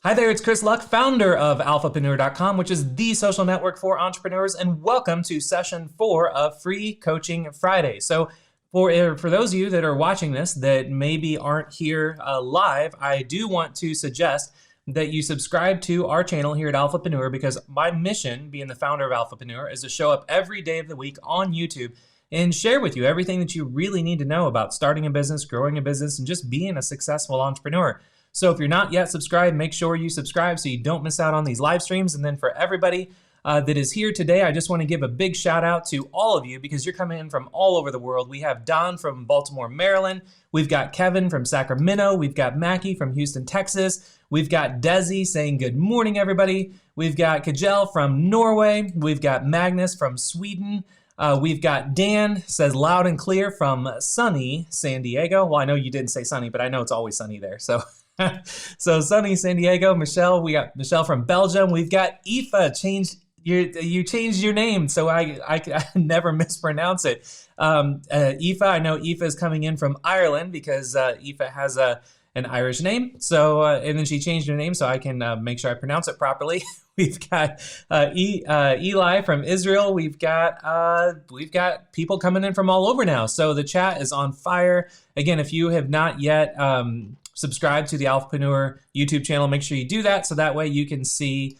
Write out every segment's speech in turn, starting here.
Hi there, it's Chris Luck, founder of Alphapreneur.com, which is the social network for entrepreneurs, and welcome to session 4 of Free Coaching Friday. So for those of you that are watching this that maybe aren't here live, I do want to suggest that you subscribe to our channel here at Alphapreneur, because my mission, being the founder of Alphapreneur, is to show up every day of the week on YouTube and share with you everything that you really need to know about starting a business, growing a business, and just being a successful entrepreneur. So if you're not yet subscribed, make sure you subscribe so you don't miss out on these live streams. And then for everybody that is here today, I just want to give a big shout out to all of you because you're coming in from all over the world. We have Don from Baltimore, Maryland. We've got Kevin from Sacramento. We've got Mackie from Houston, Texas. We've got Desi saying good morning, everybody. We've got Kajel from Norway. We've got Magnus from Sweden. We've got Dan, says loud and clear from sunny San Diego. Well, I know you didn't say sunny, but I know it's always sunny there. So sunny San Diego. Michelle, we got Michelle from Belgium. We've got Aoife. You changed your name, so I never mispronounce it. Aoife, I know Aoife is coming in from Ireland because Aoife has an Irish name. So and then she changed her name so I can make sure I pronounce it properly. We've got Eli from Israel. We've got people coming in from all over now. So the chat is on fire. Again, if you have not yet subscribe to the Alphapreneur YouTube channel, make sure you do that so that way you can see,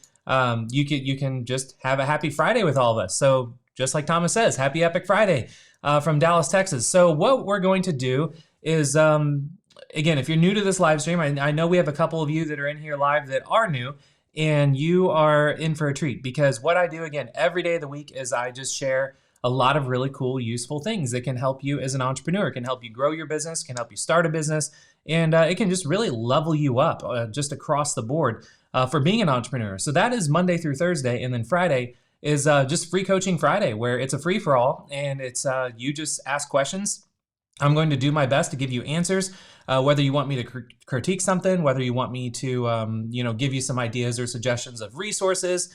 you can just have a happy Friday with all of us. So just like Thomas says, happy Epic Friday from Dallas, Texas. So what we're going to do is, again, if you're new to this live stream, I know we have a couple of you that are in here live that are new, and you are in for a treat because what I do, again, every day of the week is I just share a lot of really cool, useful things that can help you as an entrepreneur, can help you grow your business, can help you start a business, and it can just really level you up just across the board for being an entrepreneur. So that is Monday through Thursday, and then Friday is just Free Coaching Friday, where it's a free-for-all, and it's you just ask questions. I'm going to do my best to give you answers, whether you want me to critique something, whether you want me to give you some ideas or suggestions of resources.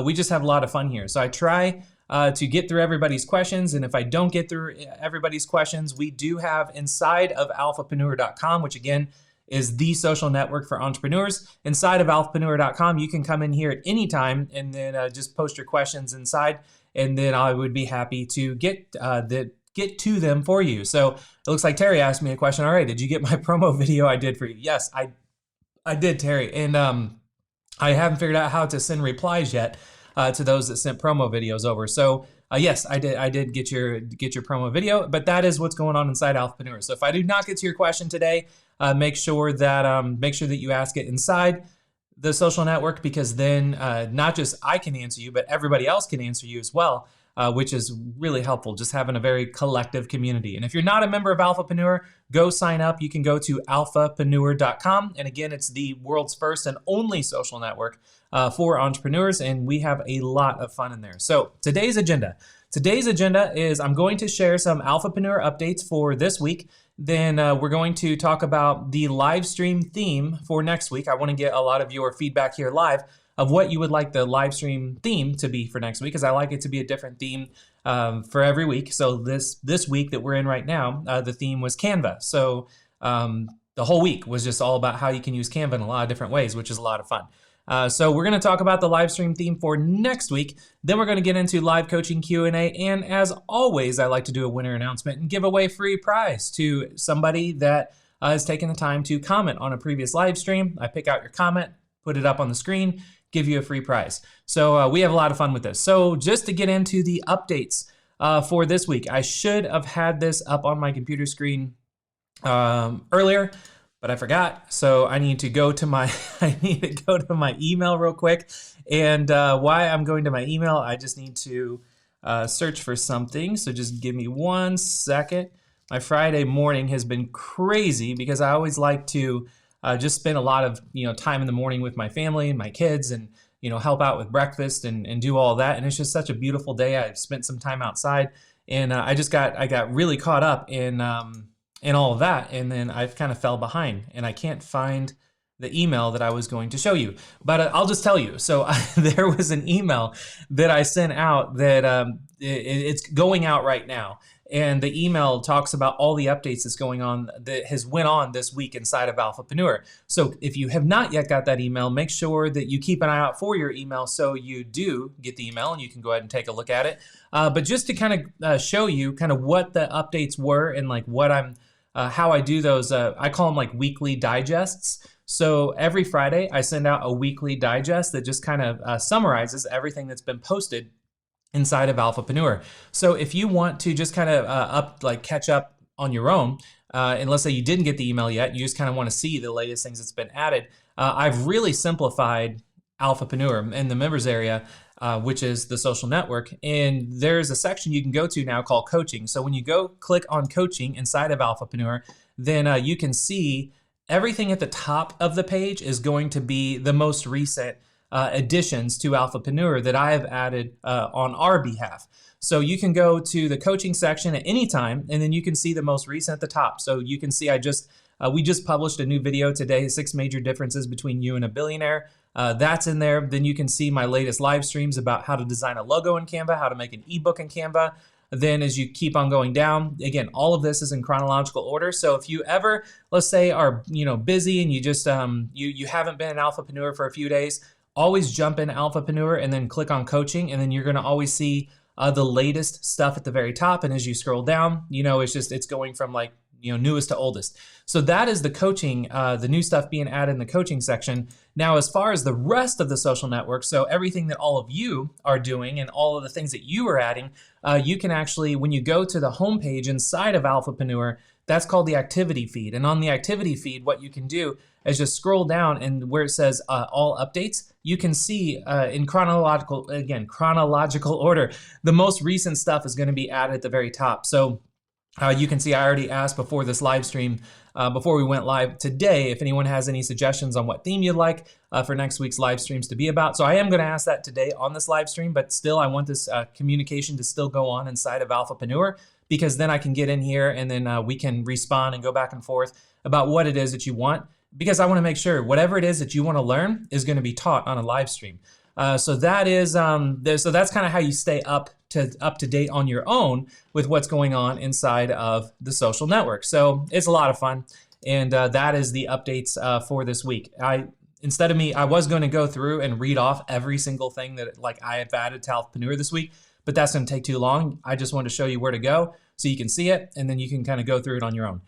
We just have a lot of fun here. So I try to get through everybody's questions. And if I don't get through everybody's questions, we do have inside of Alphapreneur.com, which again is the social network for entrepreneurs. Inside of Alphapreneur.com, you can come in here at any time and then just post your questions inside. And then I would be happy to get to them for you. So it looks like Terry asked me a question. All right, did you get my promo video I did for you? Yes, I did, Terry. And I haven't figured out how to send replies yet to those that sent promo videos over. So yes, I did get your promo video, but that is what's going on inside Alphapreneur. So if I do not get to your question today, make sure that you ask it inside the social network, because then not just I can answer you, but everybody else can answer you as well, which is really helpful, just having a very collective community. And if you're not a member of Alphapreneur, go sign up. You can go to alphapreneur.com. And again, it's the world's first and only social network for entrepreneurs, and we have a lot of fun in there. So today's agenda is I'm going to share some Alphapreneur updates for this week. Then we're going to talk about the live stream theme for next week. I want to get a lot of your feedback here live of what you would like the live stream theme to be for next week, because I like it to be a different theme for every week. So this week that we're in right now, the theme was Canva. So the whole week was just all about how you can use Canva in a lot of different ways, which is a lot of fun. So we're going to talk about the live stream theme for next week. Then we're going to get into live coaching Q&A. And as always, I like to do a winner announcement and give away free prize to somebody that has taken the time to comment on a previous live stream. I pick out your comment, put it up on the screen, give you a free prize. So we have a lot of fun with this. So just to get into the updates for this week, I should have had this up on my computer screen earlier, but I forgot. So I need to go to my email real quick. And why I'm going to my email, I just need to search for something. So just give me 1 second. My Friday morning has been crazy because I always like to just spend a lot of time in the morning with my family and my kids, and help out with breakfast and do all that. And it's just such a beautiful day. I've spent some time outside, and I got really caught up in all of that, and then I've kind of fell behind, and I can't find the email that I was going to show you. But I'll just tell you. So there was an email that I sent out that it's going out right now. and the email talks about all the updates that's going on that has went on this week inside of Alphapreneur. So if you have not yet got that email, make sure that you keep an eye out for your email so you do get the email and you can go ahead and take a look at it. But just to kind of show you kind of what the updates were and like what how I do those, I call them like weekly digests. So every Friday I send out a weekly digest that just kind of summarizes everything that's been posted inside of Alphapreneur. So if you want to just kind of catch up on your own, and let's say you didn't get the email yet, you just kind of want to see the latest things that's been added, I've really simplified Alphapreneur in the members area, which is the social network. And there's a section you can go to now called coaching. So when you go click on coaching inside of Alphapreneur, then you can see everything at the top of the page is going to be the most recent additions to Alphapreneur that I have added on our behalf. So you can go to the coaching section at any time, and then you can see the most recent at the top. So you can see we just published a new video today, 6 major differences between you and a billionaire. That's in there. Then you can see my latest live streams about how to design a logo in Canva, how to make an ebook in Canva. Then as you keep on going down, again, all of this is in chronological order. So if you ever, let's say, are busy and you just you haven't been in Alphapreneur for a few days, always jump in Alphapreneur and then click on coaching, and then you're going to always see the latest stuff at the very top. And as you scroll down, it's going from like newest to oldest. So that is the coaching, the new stuff being added in the coaching section. Now, as far as the rest of the social network, so everything that all of you are doing and all of the things that you are adding, you can actually, when you go to the homepage inside of Alphapreneur, that's called the activity feed. And on the activity feed, what you can do is just scroll down, and where it says all updates, you can see in chronological order, the most recent stuff is going to be added at the very top. So you can see I already asked before this live stream, before we went live today, if anyone has any suggestions on what theme you'd like for next week's live streams to be about. So I am going to ask that today on this live stream, but still I want this communication to still go on inside of Alphapreneur, because then I can get in here and then we can respond and go back and forth about what it is that you want, because I want to make sure whatever it is that you want to learn is going to be taught on a live stream. So that is so that's kind of how you stay up to date on your own with what's going on inside of the social network. So it's a lot of fun, and that is the updates for this week. I was going to go through and read off every single thing that I have added to Alphapreneur this week, but that's going to take too long. I just wanted to show you where to go so you can see it, and then you can kind of go through it on your own.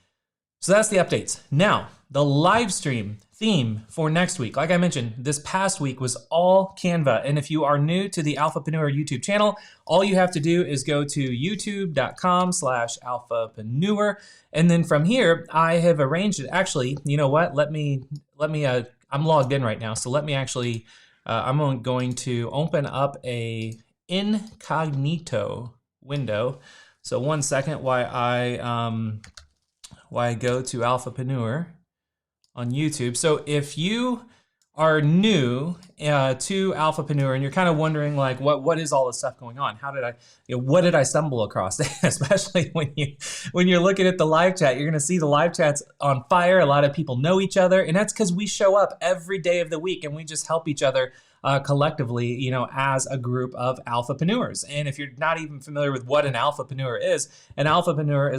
So that's the updates. Now, the live stream theme for next week. Like I mentioned, this past week was all Canva. And if you are new to the Alphapreneur YouTube channel, all you have to do is go to youtube.com/Alphapreneur. And then from here, I have arranged it. Actually, you know what? I'm logged in right now. So let me actually, I'm going to open up a incognito window. So one second while I go to Alphapreneur on YouTube. So if you are new to Alphapreneur and you're kind of wondering what is all this stuff going on? What did I stumble across? Especially when you're looking at the live chat, you're going to see the live chat's on fire. A lot of people know each other, and that's because we show up every day of the week and we just help each other collectively, as a group of Alphapreneurs. And if you're not even familiar with what an Alphapreneur is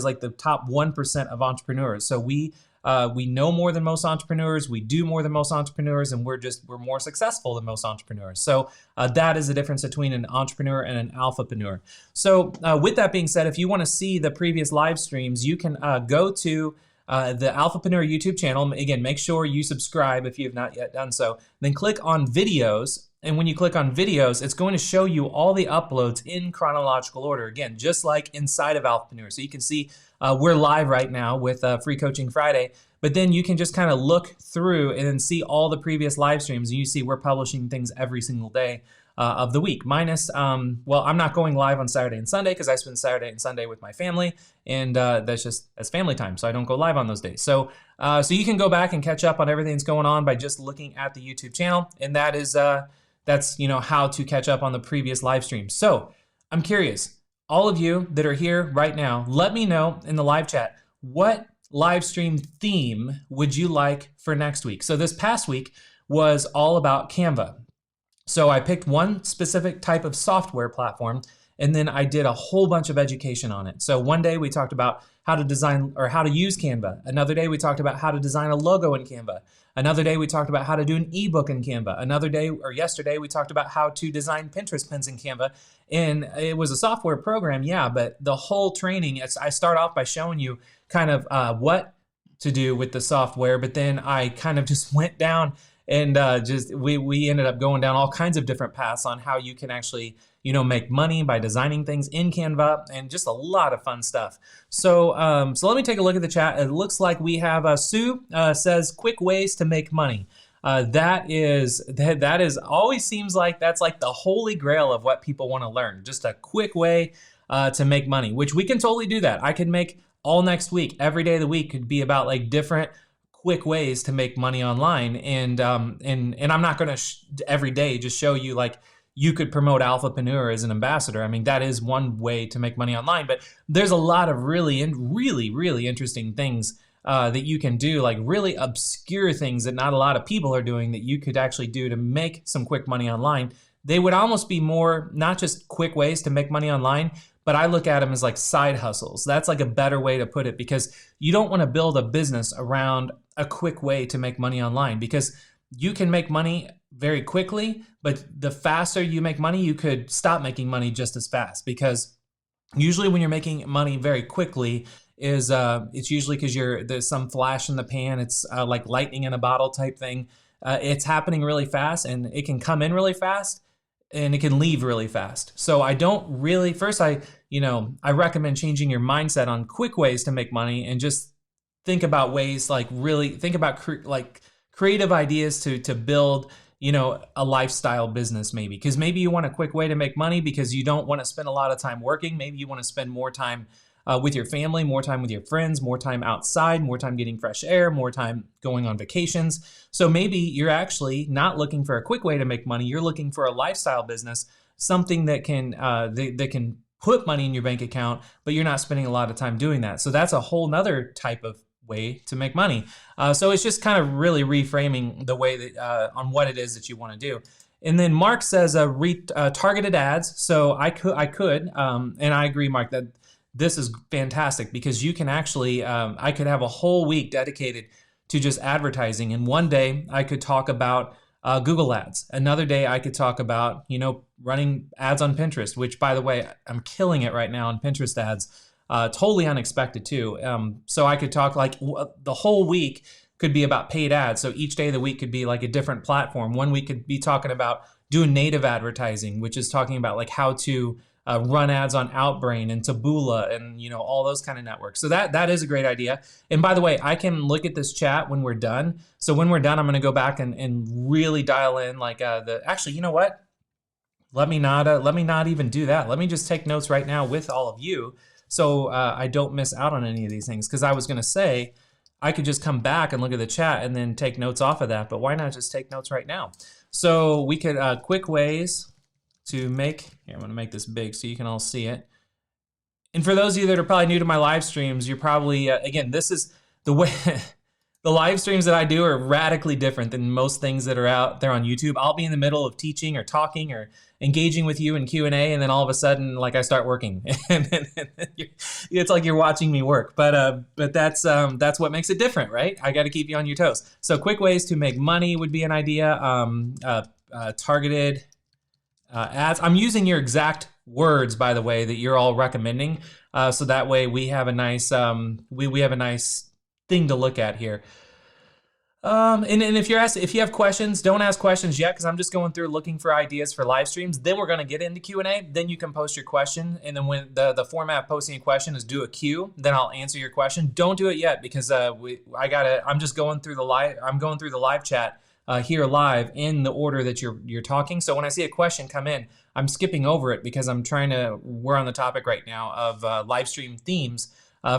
like the top 1% of entrepreneurs. So we know more than most entrepreneurs, we do more than most entrepreneurs, and we're more successful than most entrepreneurs. So that is the difference between an entrepreneur and an Alphapreneur. So with that being said, if you want to see the previous live streams, you can go to the Alphapreneur YouTube channel. Again, make sure you subscribe if you have not yet done so. Then click on videos. And when you click on videos, it's going to show you all the uploads in chronological order. Again, just like inside of Alphapreneur. So you can see we're live right now with Free Coaching Friday, but then you can just kind of look through and then see all the previous live streams. And you see we're publishing things every single day of the week, minus, I'm not going live on Saturday and Sunday because I spend Saturday and Sunday with my family, and that's family time, so I don't go live on those days. So you can go back and catch up on everything that's going on by just looking at the YouTube channel, and that's how to catch up on the previous live streams. So I'm curious, all of you that are here right now, let me know in the live chat, what live stream theme would you like for next week? So this past week was all about Canva. So I picked one specific type of software platform, and then I did a whole bunch of education on it. So one day we talked about how to design or how to use Canva. Another day we talked about how to design a logo in Canva. Another day we talked about how to do an ebook in Canva. Another day, or yesterday, we talked about how to design Pinterest pins in Canva. And it was a software program, yeah, but the whole training, I start off by showing you kind of what to do with the software, but then I kind of just went down and we ended up going down all kinds of different paths on how you can actually, make money by designing things in Canva, and just a lot of fun stuff. So let me take a look at the chat. It looks like we have Sue says quick ways to make money. That is always seems like that's like the holy grail of what people want to learn. Just a quick way to make money, which we can totally do that. I can make all next week, every day of the week could be about like different quick ways to make money online. And I'm not going to every day just show you like you could promote Alphapreneur as an ambassador. I mean, that is one way to make money online, but there's a lot of really interesting things that you can do, like really obscure things that not a lot of people are doing that you could actually do to make some quick money online. They would almost be more, not just quick ways to make money online, but I look at them as like side hustles. That's like a better way to put it, because you don't want to build a business around a quick way to make money online, because you can make money very quickly, but the faster you make money, you could stop making money just as fast, because usually when you're making money very quickly it's usually because there's some flash in the pan. It's like lightning in a bottle type thing. It's happening really fast, and it can come in really fast and it can leave really fast. So I don't really, first I recommend changing your mindset on quick ways to make money, and just think about ways, like really think about creative ideas to build, a lifestyle business, maybe. Because maybe you want a quick way to make money because you don't want to spend a lot of time working. Maybe you want to spend more time with your family, more time with your friends, more time outside, more time getting fresh air, more time going on vacations. So maybe you're actually not looking for a quick way to make money. You're looking for a lifestyle business, something that can that can put money in your bank account, but you're not spending a lot of time doing that. So that's a whole nother type of way to make money. So it's just kind of really reframing the way that on what it is that you want to do. And then Mark says targeted ads. So I could, and I agree, Mark, that this is fantastic, because you can actually, I could have a whole week dedicated to just advertising. And one day I could talk about Google ads. Another day I could talk about, running ads on Pinterest, which, by the way, I'm killing it right now on Pinterest ads. Totally unexpected too. So I could talk like the whole week could be about paid ads. So each day of the week could be like a different platform. One week could be talking about doing native advertising, which is talking about like how to run ads on Outbrain and Taboola and all those kind of networks. So that is a great idea. And by the way, I can look at this chat when we're done. So when we're done, I'm going to go back and really dial in like actually, you know what? Let me not even do that. Let me just take notes right now with all of you, so I don't miss out on any of these things. Because I was going to say I could just come back and look at the chat and then take notes off of that, but why not just take notes right now? So we could quick ways to make, here, I'm going to make this big so you can all see it. And for those of you that are probably new to my live streams, you're probably, again, this is the way, the live streams that I do are radically different than most things that are out there on YouTube. I'll be in the middle of teaching or talking or engaging with you in Q&A, and then all of a sudden, like, I start working. And it's like you're watching me work. But that's what makes it different, right? I got to keep you on your toes. So quick ways to make money would be an idea. Targeted ads. I'm using your exact words, by the way, that you're all recommending. So that way we have a nice we have a nice thing to look at here. And if you have questions, don't ask questions yet, because I'm just going through looking for ideas for live streams. Then we're going to get into Q&A. Then you can post your question, and then when the format of posting a question is do a Q, then I'll answer your question. Don't do it yet, because I'm just going through the live. I'm going through the live chat here live in the order that you're talking. So when I see a question come in, I'm skipping over it because we're on the topic right now of live stream themes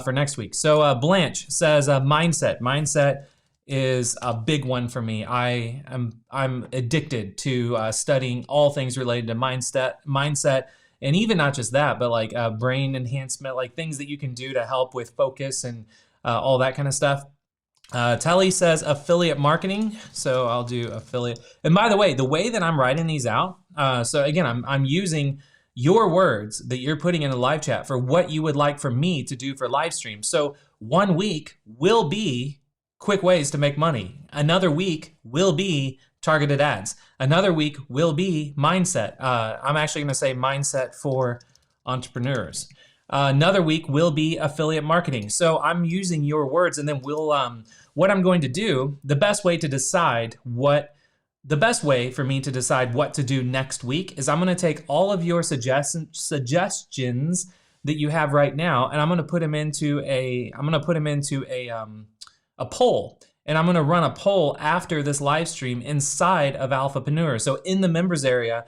for next week. So Blanche says mindset. Mindset is a big one for me. I'm addicted to studying all things related to mindset, and even not just that, but like brain enhancement, like things that you can do to help with focus and all that kind of stuff. Telly says affiliate marketing, so I'll do affiliate. And by the way that I'm writing these out, so again, I'm using your words that you're putting in the live chat for what you would like for me to do for live stream. So 1 week will be quick ways to make money. Another week will be targeted ads. Another week will be mindset. I'm actually going to say mindset for entrepreneurs. Another week will be affiliate marketing. So I'm using your words, and then we'll, what I'm going to do, the best way for me to decide what to do next week is I'm going to take all of your suggestions that you have right now, and I'm going to put them into a poll. And I'm going to run a poll after this live stream inside of Alphapreneur. So in the members area,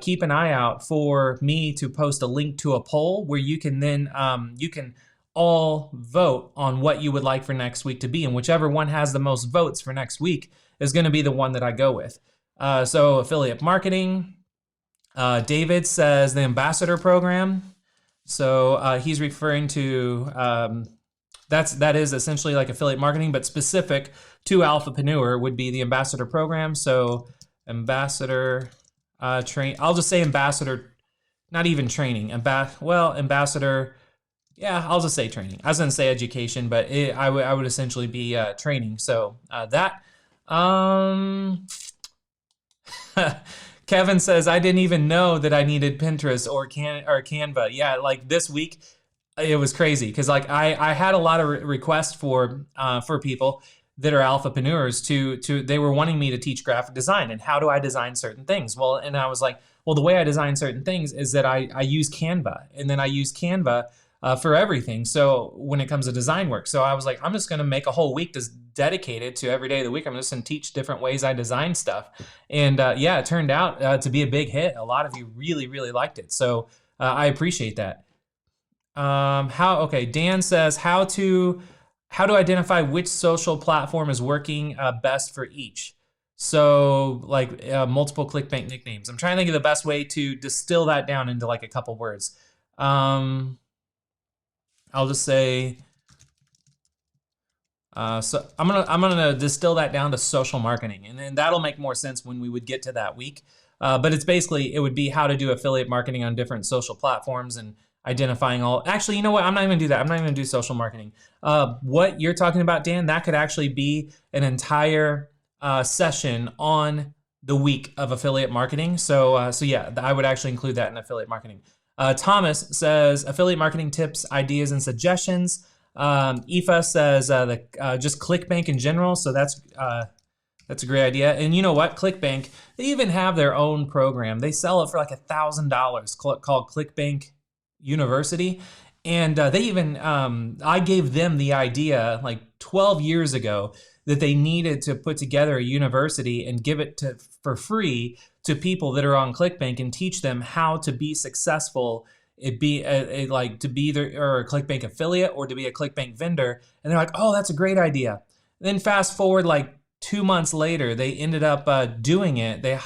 keep an eye out for me to post a link to a poll where you can then you can all vote on what you would like for next week to be, and whichever one has the most votes for next week is going to be the one that I go with. So affiliate marketing. David says the ambassador program. So he's referring to that is essentially like affiliate marketing, but specific to Alphapreneur would be the ambassador program. So ambassador train. I'll just say ambassador, not even training. Ambassador. Yeah, I'll just say training. I was gonna say education, but I would essentially be training. So that. Kevin says I didn't even know that I needed Pinterest or Canva. Yeah, like this week. It was crazy because like I had a lot of requests for people that are alphapreneurs they were wanting me to teach graphic design and how do I design certain things. Well, and I was like, well, the way I design certain things is that I use Canva, and then I use Canva for everything. So when it comes to design work, so I was like, I'm just going to make a whole week dedicated to every day of the week. I'm just going to teach different ways I design stuff. And yeah, it turned out to be a big hit. A lot of you really, really liked it. So I appreciate that. Dan says how to identify which social platform is working best for each. So like multiple ClickBank nicknames. I'm trying to think of the best way to distill that down into like a couple words. I'll just say so I'm gonna distill that down to social marketing, and then that'll make more sense when we would get to that week. But it's basically, it would be how to do affiliate marketing on different social platforms and identifying all. Actually, you know what? I'm not even gonna do that. I'm not even gonna do social marketing. What you're talking about, Dan, that could actually be an entire session on the week of affiliate marketing. So yeah, I would actually include that in affiliate marketing. Thomas says affiliate marketing tips, ideas, and suggestions. Aoife says just ClickBank in general. So that's a great idea. And you know what? ClickBank, they even have their own program. They sell it for like $1,000 called ClickBank University. And they even, I gave them the idea like 12 years ago that they needed to put together a university and give it for free to people that are on ClickBank and teach them how to be successful. It'd be to be either a ClickBank affiliate or to be a ClickBank vendor. And they're like, oh, that's a great idea. Then fast forward like 2 months later, they ended up doing it. They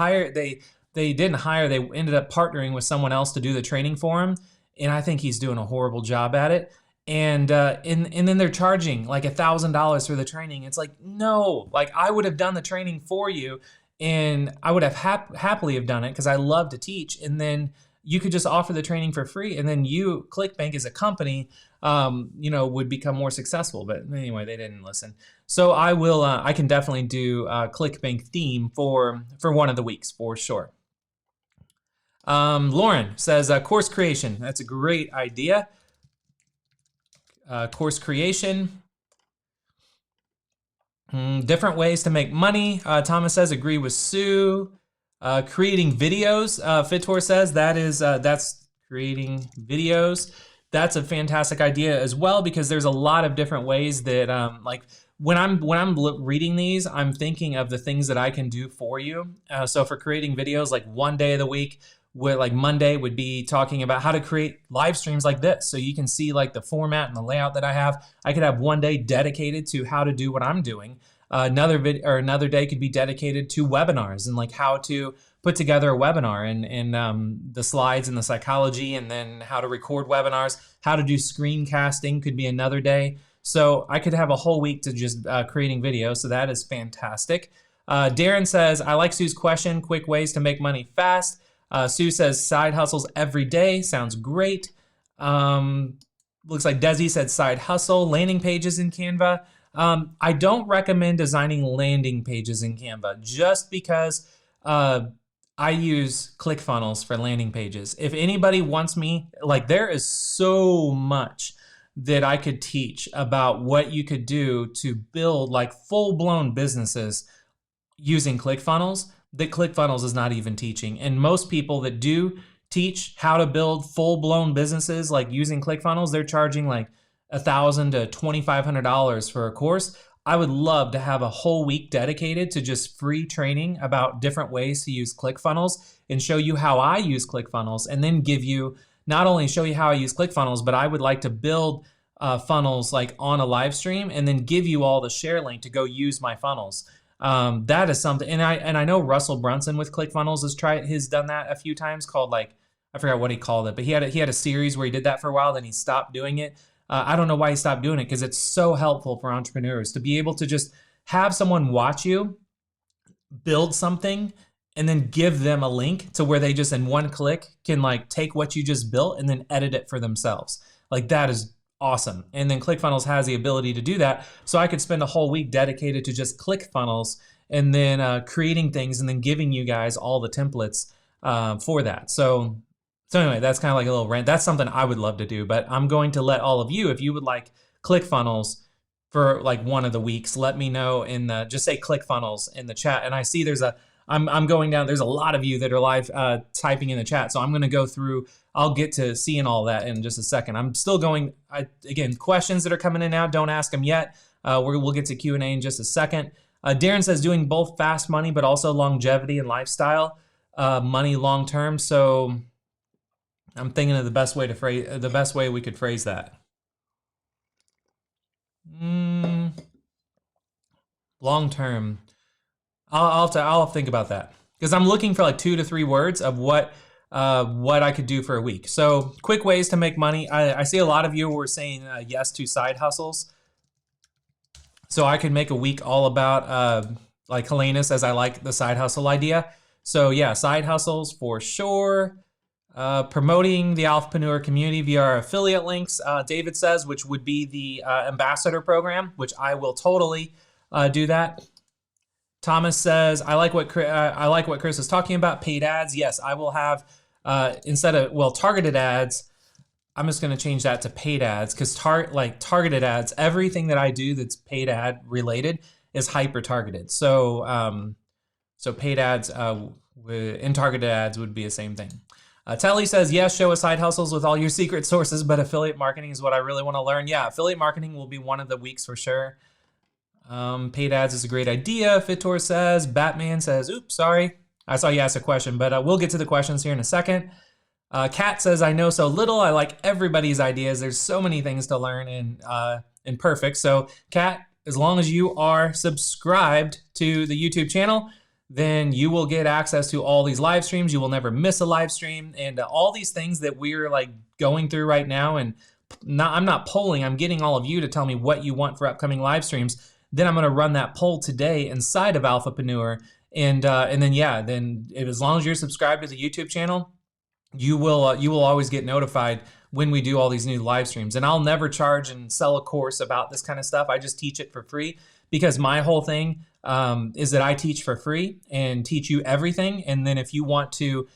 didn't hire, they ended up partnering with someone else to do the training for them. And I think he's doing a horrible job at it. And then they're charging like $1,000 for the training. It's like, no, like I would have done the training for you, and I would have happily have done it because I love to teach. And then you could just offer the training for free, and then you, ClickBank as a company, would become more successful. But anyway, they didn't listen. So I can definitely do a ClickBank theme for one of the weeks for sure. Lauren says course creation. That's a great idea. Course creation. Different ways to make money. Thomas says agree with Sue. Creating videos. Fitor says that's creating videos. That's a fantastic idea as well, because there's a lot of different ways that like when I'm reading these, I'm thinking of the things that I can do for you. So for creating videos, like one day of the week, like Monday would be talking about how to create live streams like this. So you can see like the format and the layout that I have. I could have one day dedicated to how to do what I'm doing. Another day could be dedicated to webinars and like how to put together a webinar and the slides and the psychology, and then how to record webinars, how to do screencasting could be another day. So I could have a whole week to just creating videos. So that is fantastic. Darren says, I like Sue's question, quick ways to make money fast. Sue says side hustles every day. Sounds great. Looks like Desi said side hustle, landing pages in Canva. I don't recommend designing landing pages in Canva just because I use ClickFunnels for landing pages. If anybody wants me, like there is so much that I could teach about what you could do to build like full-blown businesses using ClickFunnels that ClickFunnels is not even teaching. And most people that do teach how to build full-blown businesses like using ClickFunnels, they're charging like $1,000 to $2,500 for a course. I would love to have a whole week dedicated to just free training about different ways to use ClickFunnels and show you how I use ClickFunnels, and then give you not only show you how I use ClickFunnels, but I would like to build funnels like on a live stream and then give you all the share link to go use my funnels. That is something, and I know Russell Brunson with ClickFunnels has done that a few times, called like, I forgot what he called it, but he had a series where he did that for a while, then he stopped doing it. I don't know why he stopped doing it, because it's so helpful for entrepreneurs to be able to just have someone watch you build something and then give them a link to where they just in one click can like take what you just built and then edit it for themselves. Like that is awesome. And then ClickFunnels has the ability to do that. So I could spend a whole week dedicated to just ClickFunnels and then creating things and then giving you guys all the templates for that. So anyway, that's kind of like a little rant. That's something I would love to do, but I'm going to let all of you, if you would like ClickFunnels for like one of the weeks, let me know just say ClickFunnels in the chat. And I see I'm going down, there's a lot of you that are live typing in the chat. So I'm going to go through, I'll get to seeing all that in just a second. I'm still going, again, questions that are coming in now, don't ask them yet. We'll get to Q&A in just a second. Darren says doing both fast money, but also longevity and lifestyle money long-term. So I'm thinking of the best way we could phrase that. Long term. I'll think about that, because I'm looking for like 2 to 3 words of what I could do for a week. So quick ways to make money. I see a lot of you were saying yes to side hustles. So I could make a week all about like Helena says, I like the side hustle idea. So yeah, side hustles for sure. Promoting the Alphapreneur community via our affiliate links, David says, which would be the ambassador program, which I will totally do that. Thomas says, I like what Chris is talking about, paid ads. Yes, I will have, instead of, targeted ads, I'm just going to change that to paid ads, because targeted ads, everything that I do that's paid ad related is hyper targeted. So, so paid ads and targeted ads would be the same thing. Telly says, yes, show us side hustles with all your secret sources, but affiliate marketing is what I really want to learn. Yeah, affiliate marketing will be one of the weeks for sure. Paid ads is a great idea, Fitor says. Batman says, oops, sorry. I saw you ask a question, but we'll get to the questions here in a second. Kat says, I know so little. I like everybody's ideas. There's so many things to learn in Perfect. So Kat, as long as you are subscribed to the YouTube channel, then you will get access to all these live streams. You will never miss a live stream, and all these things that we're like going through right now. And I'm not polling, I'm getting all of you to tell me what you want for upcoming live streams. Then I'm gonna run that poll today inside of Alphapreneur. And then as long as you're subscribed to the YouTube channel, you will always get notified when we do all these new live streams. And I'll never charge and sell a course about this kind of stuff. I just teach it for free, because my whole thing is that I teach for free and teach you everything. And then if you want to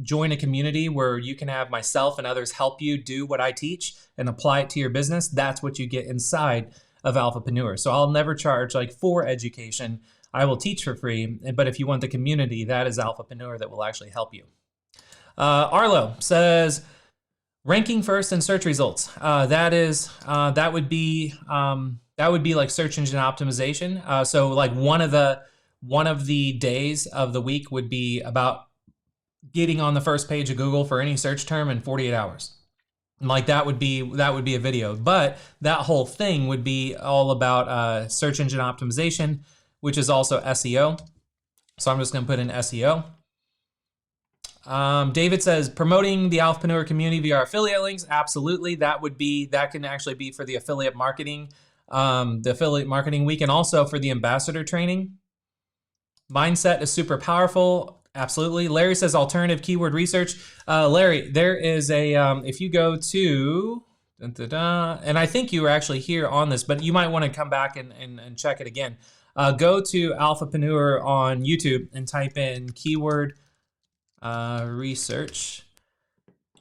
join a community where you can have myself and others help you do what I teach and apply it to your business, that's what you get inside of Alphapreneur. So I'll never charge like for education. I will teach for free, but if you want the community, that is Alphapreneur that will actually help you. Arlo says, ranking first in search results. That would be like search engine optimization. So like one of the days of the week would be about getting on the first page of Google for any search term in 48 hours. And like that would be a video, but that whole thing would be all about search engine optimization, which is also SEO. So I'm just going to put in SEO. David says, promoting the Alphapreneur community via our affiliate links. Absolutely. That can actually be for the affiliate marketing week, and also for the ambassador training. Mindset is super powerful. Absolutely. Larry says alternative keyword research. Larry, there is a, if you go to, and I think you were actually here on this, but you might want to come back and check it again. Go to Alphapreneur on YouTube and type in keyword research.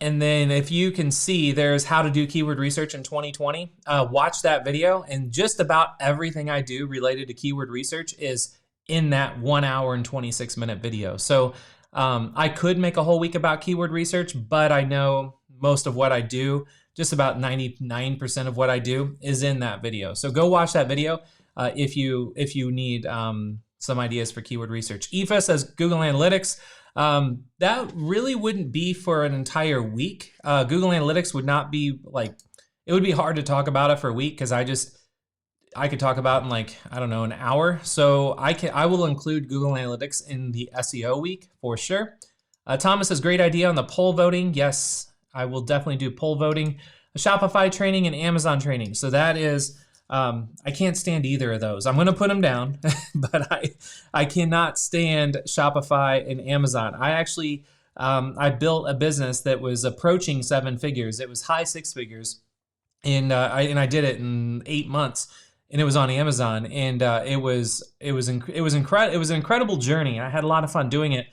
And then if you can see, there's how to do keyword research in 2020. Watch that video, and just about everything I do related to keyword research is in that 1 hour and 26-minute video. So I could make a whole week about keyword research, but I know most of what I do, just about 99% of what I do is in that video. So go watch that video if you need some ideas for keyword research. Aoife says Google Analytics. That really wouldn't be for an entire week. Google Analytics would not be like, it would be hard to talk about it for a week because I could talk about in like, I don't know, an hour. So I will include Google Analytics in the SEO week for sure. Thomas says great idea on the poll voting. Yes, I will definitely do poll voting, a Shopify training and Amazon training. So that is, I can't stand either of those. I'm going to put them down, but I cannot stand Shopify and Amazon. I actually, I built a business that was approaching 7 figures. It was high 6 figures, and I did it in 8 months, and it was on Amazon, and it was an incredible journey. I had a lot of fun doing it,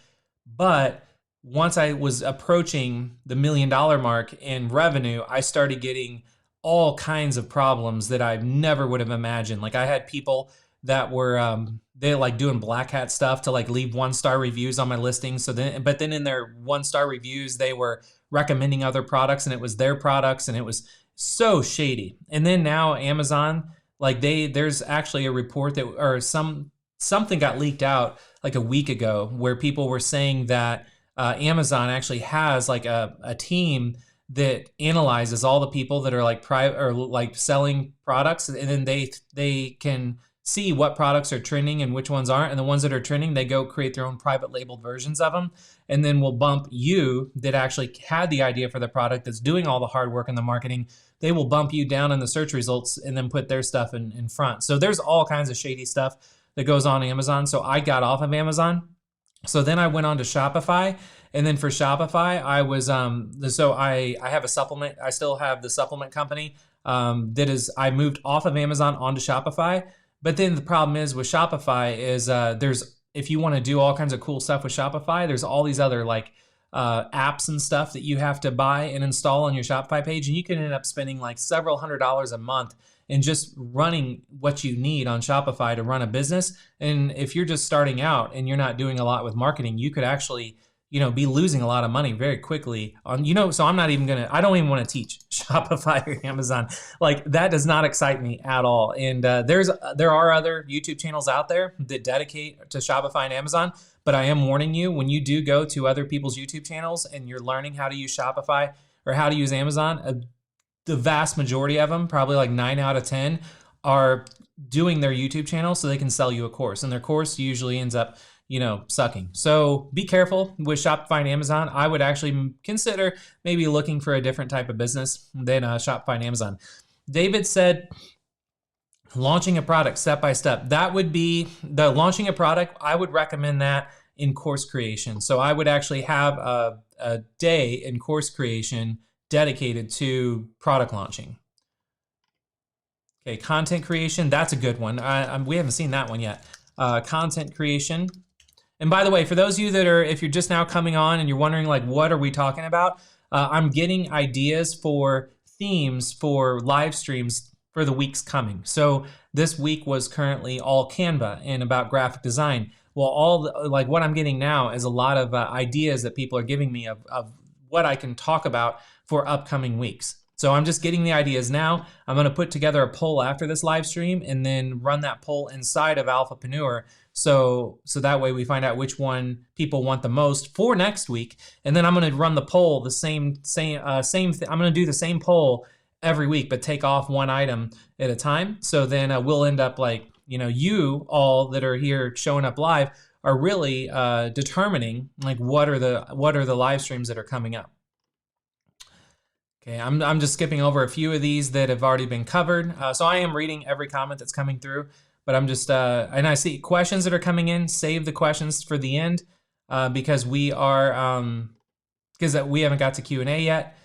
but once I was approaching the $1 million mark in revenue, I started getting all kinds of problems that I never would have imagined. Like I had people that were they like doing black hat stuff to like leave 1-star reviews on my listings. But then in their 1-star reviews, they were recommending other products, and it was their products, and it was so shady. And then now Amazon, like there's actually a report that, or something got leaked out like a week ago where people were saying that Amazon actually has like a team that analyzes all the people that are like private or like selling products, and then they can see what products are trending and which ones aren't, and the ones that are trending, they go create their own private labeled versions of them, and then will bump you that actually had the idea for the product, that's doing all the hard work in the marketing. They will bump you down in the search results and then put their stuff in front. So there's all kinds of shady stuff that goes on Amazon. So I got off of Amazon. So then I went on to Shopify, and then for Shopify, I was so I have a supplement. I still have the supplement company I moved off of Amazon onto Shopify. But then the problem is with Shopify is if you want to do all kinds of cool stuff with Shopify, there's all these other like apps and stuff that you have to buy and install on your Shopify page, and you can end up spending like several $100s a month in just running what you need on Shopify to run a business. And if you're just starting out and you're not doing a lot with marketing, you could actually, be losing a lot of money very quickly on, so I don't even want to teach Shopify or Amazon. Like that does not excite me at all. And there are other YouTube channels out there that dedicate to Shopify and Amazon, but I am warning you, when you do go to other people's YouTube channels and you're learning how to use Shopify or how to use Amazon, the vast majority of them, probably like 9 out of 10, are doing their YouTube channel so they can sell you a course. And their course usually ends up, sucking. So be careful with Shopify and Amazon. I would actually consider maybe looking for a different type of business than Shopify and Amazon. David said, launching a product step by step. That would be the launching a product. I would recommend that in course creation. So I would actually have a day in course creation dedicated to product launching. Okay, content creation, that's a good one. We haven't seen that one yet. Content creation. And by the way, for those of you that are, if you're just now coming on and you're wondering like, what are we talking about? I'm getting ideas for themes for live streams for the weeks coming. So this week was currently all Canva and about graphic design. Well, what I'm getting now is a lot of ideas that people are giving me of what I can talk about for upcoming weeks. So I'm just getting the ideas now. I'm going to put together a poll after this live stream and then run that poll inside of Alphapreneur. So that way we find out which one people want the most for next week. And then I'm going to run the poll the same thing. I'm going to do the same poll every week, but take off one item at a time. So then we'll end up like, you all that are here showing up live are really determining like what are the live streams that are coming up. Okay, I'm just skipping over a few of these that have already been covered. So I am reading every comment that's coming through, but I'm just, and I see questions that are coming in. Save the questions for the end. because we are, because we haven't got to Q&A yet.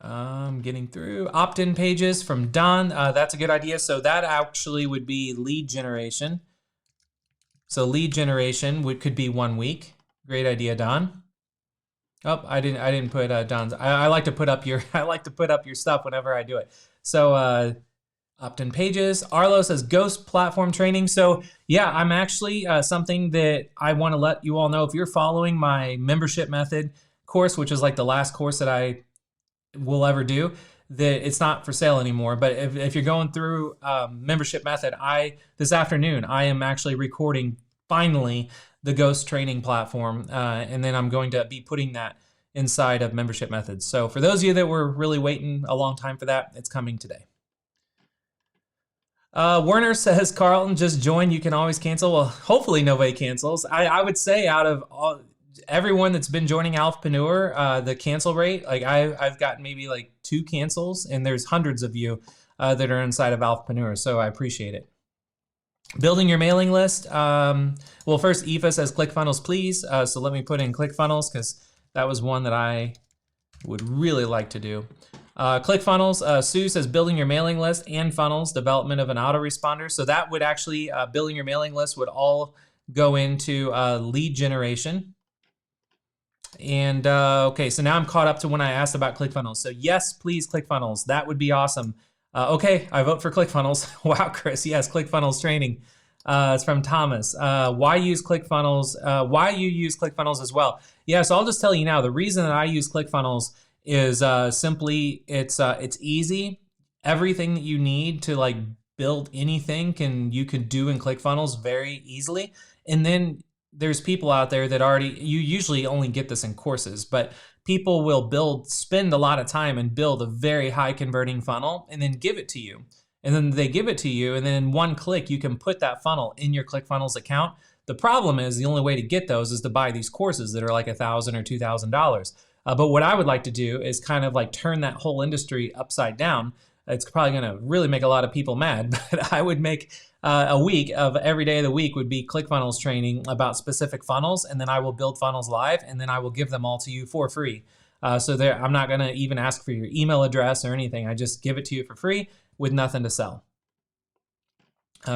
Getting through. Opt-in pages from Don. That's a good idea. So that actually would be lead generation. So lead generation could be 1 week. Great idea, Don. Oh, I didn't put Don's. I like to put up your stuff whenever I do it. So opt-in pages. Arlo says Ghost platform training. So yeah, I'm actually something that I want to let you all know. If you're following my membership method course, which is like the last course that I will ever do, that it's not for sale anymore. But if you're going through membership method, this afternoon I am actually recording finally the Ghost training platform, and then I'm going to be putting that inside of membership methods. So for those of you that were really waiting a long time for that, it's coming today. Werner says, Carlton, just join. You can always cancel. Well, hopefully nobody cancels. I would say out of everyone that's been joining Alphapreneur, the cancel rate, like I've gotten maybe like 2 cancels, and there's hundreds of you that are inside of Alphapreneur, so I appreciate it. Building your mailing list. Well, first, Aoife says ClickFunnels, please. So let me put in ClickFunnels because that was one that I would really like to do. ClickFunnels. Sue says building your mailing list and funnels, development of an autoresponder. So that would actually, building your mailing list would all go into lead generation. And okay, so now I'm caught up to when I asked about ClickFunnels. So yes, please, ClickFunnels. That would be awesome. Okay, I vote for ClickFunnels. Wow, Chris, yes, ClickFunnels training. It's from Thomas. Why use ClickFunnels? Why you use ClickFunnels as well? Yeah, so I'll just tell you now, the reason that I use ClickFunnels is simply it's easy. Everything that you need to like build anything you can do in ClickFunnels very easily. And then there's people out there that you usually only get this in courses, but people will spend a lot of time and build a very high converting funnel and then give it to you. And then they give it to you, and then in one click, you can put that funnel in your ClickFunnels account. The problem is the only way to get those is to buy these courses that are like $1,000 or $2,000. But what I would like to do is kind of like turn that whole industry upside down. It's probably gonna really make a lot of people mad, but I would make a week of every day of the week would be ClickFunnels training about specific funnels, and then I will build funnels live, and then I will give them all to you for free. So I'm not gonna even ask for your email address or anything. I just give it to you for free with nothing to sell.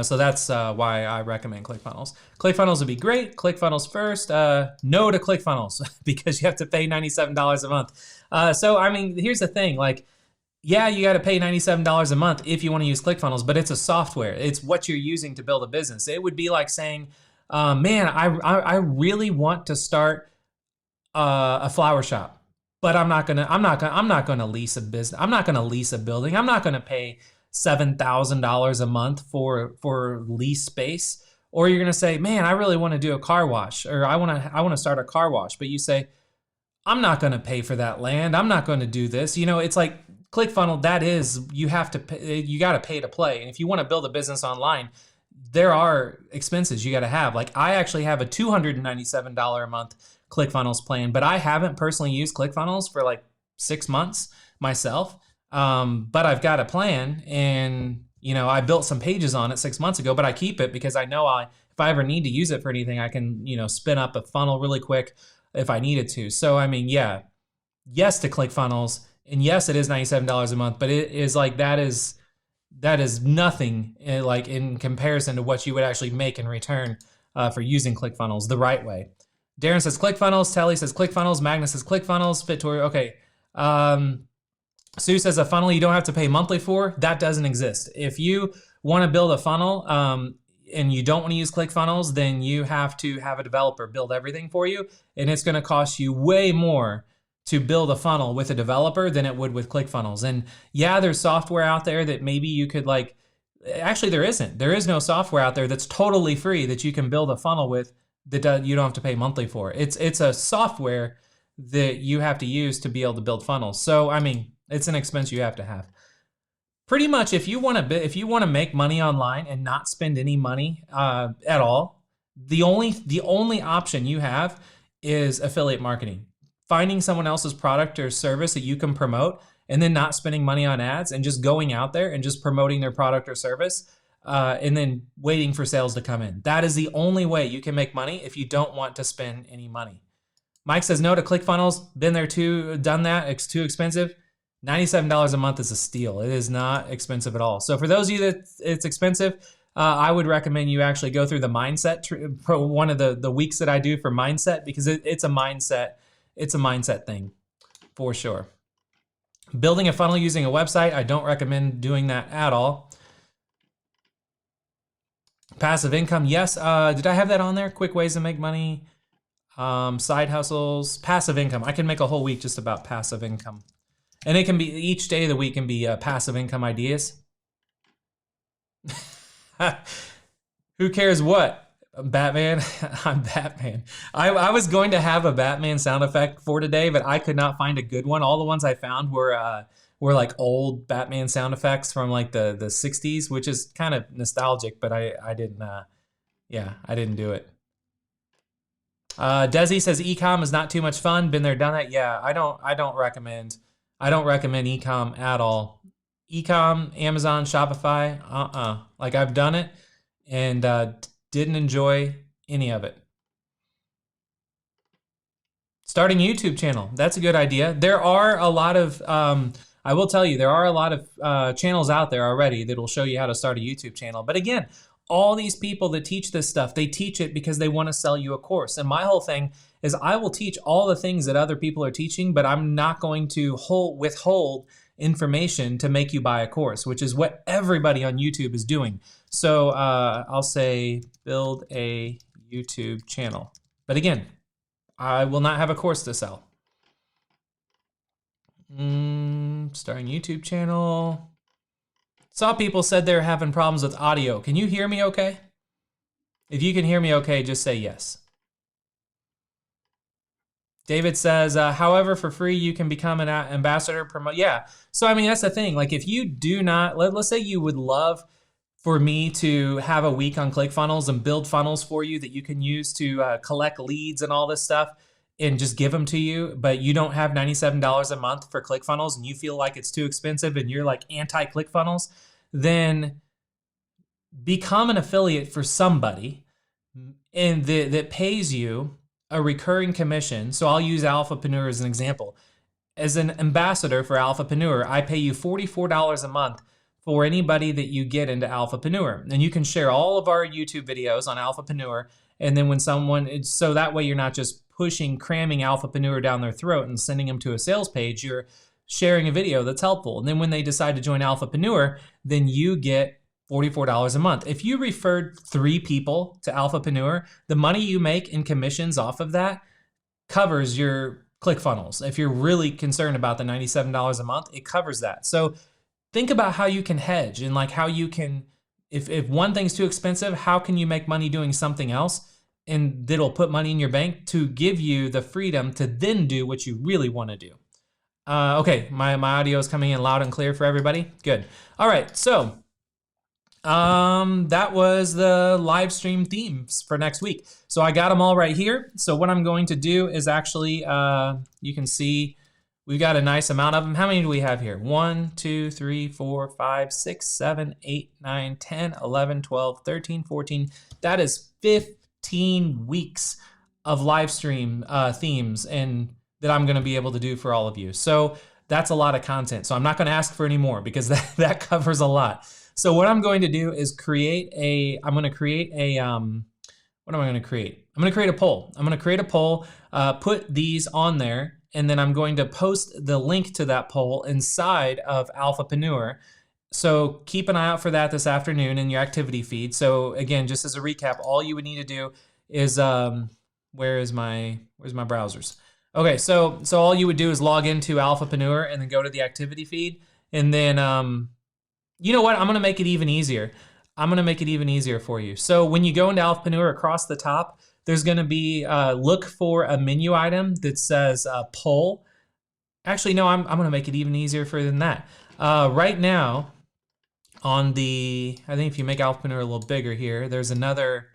So that's why I recommend ClickFunnels. ClickFunnels would be great. ClickFunnels first. No to ClickFunnels because you have to pay $97 a month. So I mean, here's the thing, like, yeah, you got to pay $97 a month if you want to use ClickFunnels, but it's a software. It's what you're using to build a business. It would be like saying, man, I really want to start a flower shop, but I'm not gonna lease a business. I'm not gonna lease a building. I'm not gonna pay $7,000 a month for lease space. Or you're gonna say, man, I really want to do a car wash, or I want to start a car wash, but you say, I'm not gonna pay for that land. I'm not going to do this. You know, it's like ClickFunnels. That is, you have to pay, you got to pay to play. And if you want to build a business online, there are expenses you got to have. Like I actually have a $297 a month ClickFunnels plan, but I haven't personally used ClickFunnels for like 6 months myself. But I've got a plan, and you know, I built some pages on it 6 months ago, but I keep it because I know if I ever need to use it for anything, I can, you know, spin up a funnel really quick if I needed to. So, I mean, yeah, yes to ClickFunnels, and yes, it is $97 a month, but it is like, that is nothing like in comparison to what you would actually make in return for using ClickFunnels the right way. Darren says ClickFunnels, Telly says ClickFunnels, Magnus says ClickFunnels, Fitor, okay. Sue says a funnel you don't have to pay monthly for, that doesn't exist. If you want to build a funnel and you don't want to use ClickFunnels, then you have to have a developer build everything for you, and it's going to cost you way more to build a funnel with a developer than it would with ClickFunnels. And yeah, there's software out there that maybe you could like, actually there isn't. There is no software out there that's totally free that you can build a funnel with that you don't have to pay monthly for. It's a software that you have to use to be able to build funnels. So, I mean, it's an expense you have to have. Pretty much, if you want to make money online and not spend any money at all, the only option you have is affiliate marketing. Finding someone else's product or service that you can promote, and then not spending money on ads and just going out there and just promoting their product or service. and then waiting for sales to come in. That is the only way you can make money if you don't want to spend any money. Mike says no to ClickFunnels. Been there too, done that. It's too expensive. $97 a month is a steal. It is not expensive at all. So for those of you that it's expensive, I would recommend you actually go through the mindset, one of the weeks that I do for mindset, because it's a mindset. It's a mindset thing for sure. Building a funnel using a website, I don't recommend doing that at all. Passive income, yes. Did I have that on there? Quick ways to make money, side hustles, passive income. I can make a whole week just about passive income. And it can be, each day of the week can be passive income ideas. Who cares what? Batman? I'm Batman. I was going to have a Batman sound effect for today, but I could not find a good one. All the ones I found were like old Batman sound effects from like the 60s, which is kind of nostalgic, but I didn't, I didn't do it. Desi says e-com is not too much fun. Been there, done that. Yeah, I don't recommend e-com at all. E-com, Amazon, Shopify, like I've done it and didn't enjoy any of it. Starting a YouTube channel, that's a good idea. There are a lot of, I will tell you, there are a lot of channels out there already that will show you how to start a YouTube channel. But again, all these people that teach this stuff, they teach it because they want to sell you a course. And my whole thing is I will teach all the things that other people are teaching, but I'm not going to withhold information to make you buy a course, which is what everybody on YouTube is doing. So I'll say build a YouTube channel. But again, I will not have a course to sell. Starting YouTube channel. Saw people said they're having problems with audio. Can you hear me okay? If you can hear me okay, just say yes. David says, however, for free, you can become an ambassador, promote. Yeah, so I mean, that's the thing. Like if you do not, let's say you would love for me to have a week on ClickFunnels and build funnels for you that you can use to collect leads and all this stuff and just give them to you, but you don't have $97 a month for ClickFunnels and you feel like it's too expensive and you're like anti-ClickFunnels, then become an affiliate for somebody and that pays you a recurring commission. So I'll use Alphapreneur as an example. As an ambassador for Alphapreneur, I pay you $44 a month for anybody that you get into Alphapreneur. And you can share all of our YouTube videos on Alphapreneur. And then when someone, so that way you're not just cramming Alphapreneur down their throat and sending them to a sales page, you're sharing a video that's helpful. And then when they decide to join Alphapreneur, then you get $44 a month. If you referred 3 people to Alphapreneur, the money you make in commissions off of that covers your ClickFunnels. If you're really concerned about the $97 a month, it covers that. So think about how you can hedge and like how you can, if one thing's too expensive, how can you make money doing something else and that'll put money in your bank to give you the freedom to then do what you really want to do. Okay, my audio is coming in loud and clear for everybody. Good. All right, so that was the live stream themes for next week. So I got them all right here. So what I'm going to do is actually, you can see we've got a nice amount of them. How many do we have here? 1, 2, 3, 4, 5, 6, 7, 8, 9, 10, 11, 12, 13, 14. That is 15 weeks of live stream themes and that I'm going to be able to do for all of you. So that's a lot of content. So I'm not going to ask for any more because that covers a lot. So what I'm going to do is what am I going to create? I'm going to create a poll. I'm going to create a poll, put these on there, and then I'm going to post the link to that poll inside of Alphapreneur. So keep an eye out for that this afternoon in your activity feed. So again, just as a recap, all you would need to do is, where's my browsers? Okay, so all you would do is log into Alphapreneur and then go to the activity feed, and then you know what? I'm gonna make it even easier. I'm gonna make it even easier for you. So when you go into Alphapreneur, across the top, there's gonna be look for a menu item that says poll. Actually, no, I'm gonna make it even easier for you than that. Right now, on the, I think if you make Alphapreneur a little bigger here, there's another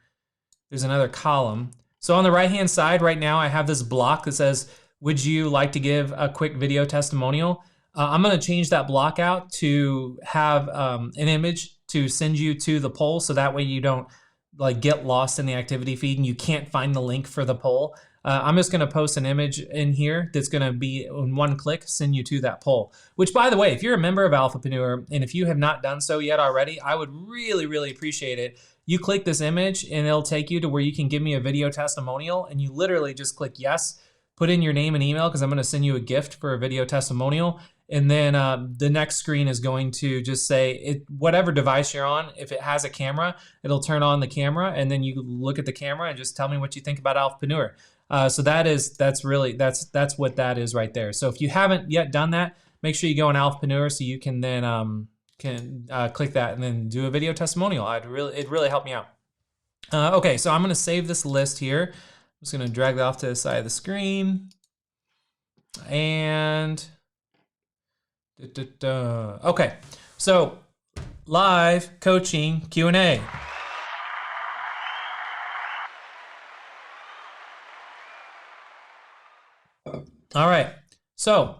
column. So on the right-hand side right now, I have this block that says, would you like to give a quick video testimonial? I'm gonna change that block out to have an image to send you to the poll, so that way you don't like get lost in the activity feed and you can't find the link for the poll. I'm just going to post an image in here that's going to be in one click, send you to that poll. Which, by the way, if you're a member of Alphapreneur and if you have not done so yet already, I would really, really appreciate it. You click this image and it'll take you to where you can give me a video testimonial, and you literally just click yes, put in your name and email because I'm going to send you a gift for a video testimonial. And then the next screen is going to just say whatever device you're on. If it has a camera, it'll turn on the camera, and then you look at the camera and just tell me what you think about Alphapreneur. So that's what that is right there. So if you haven't yet done that, make sure you go on Alphapreneur so you can then click that and then do a video testimonial. It'd really help me out. Okay, so I'm going to save this list here. I'm just going to drag that off to the side of the screen, and okay, so live coaching Q&A. All right, so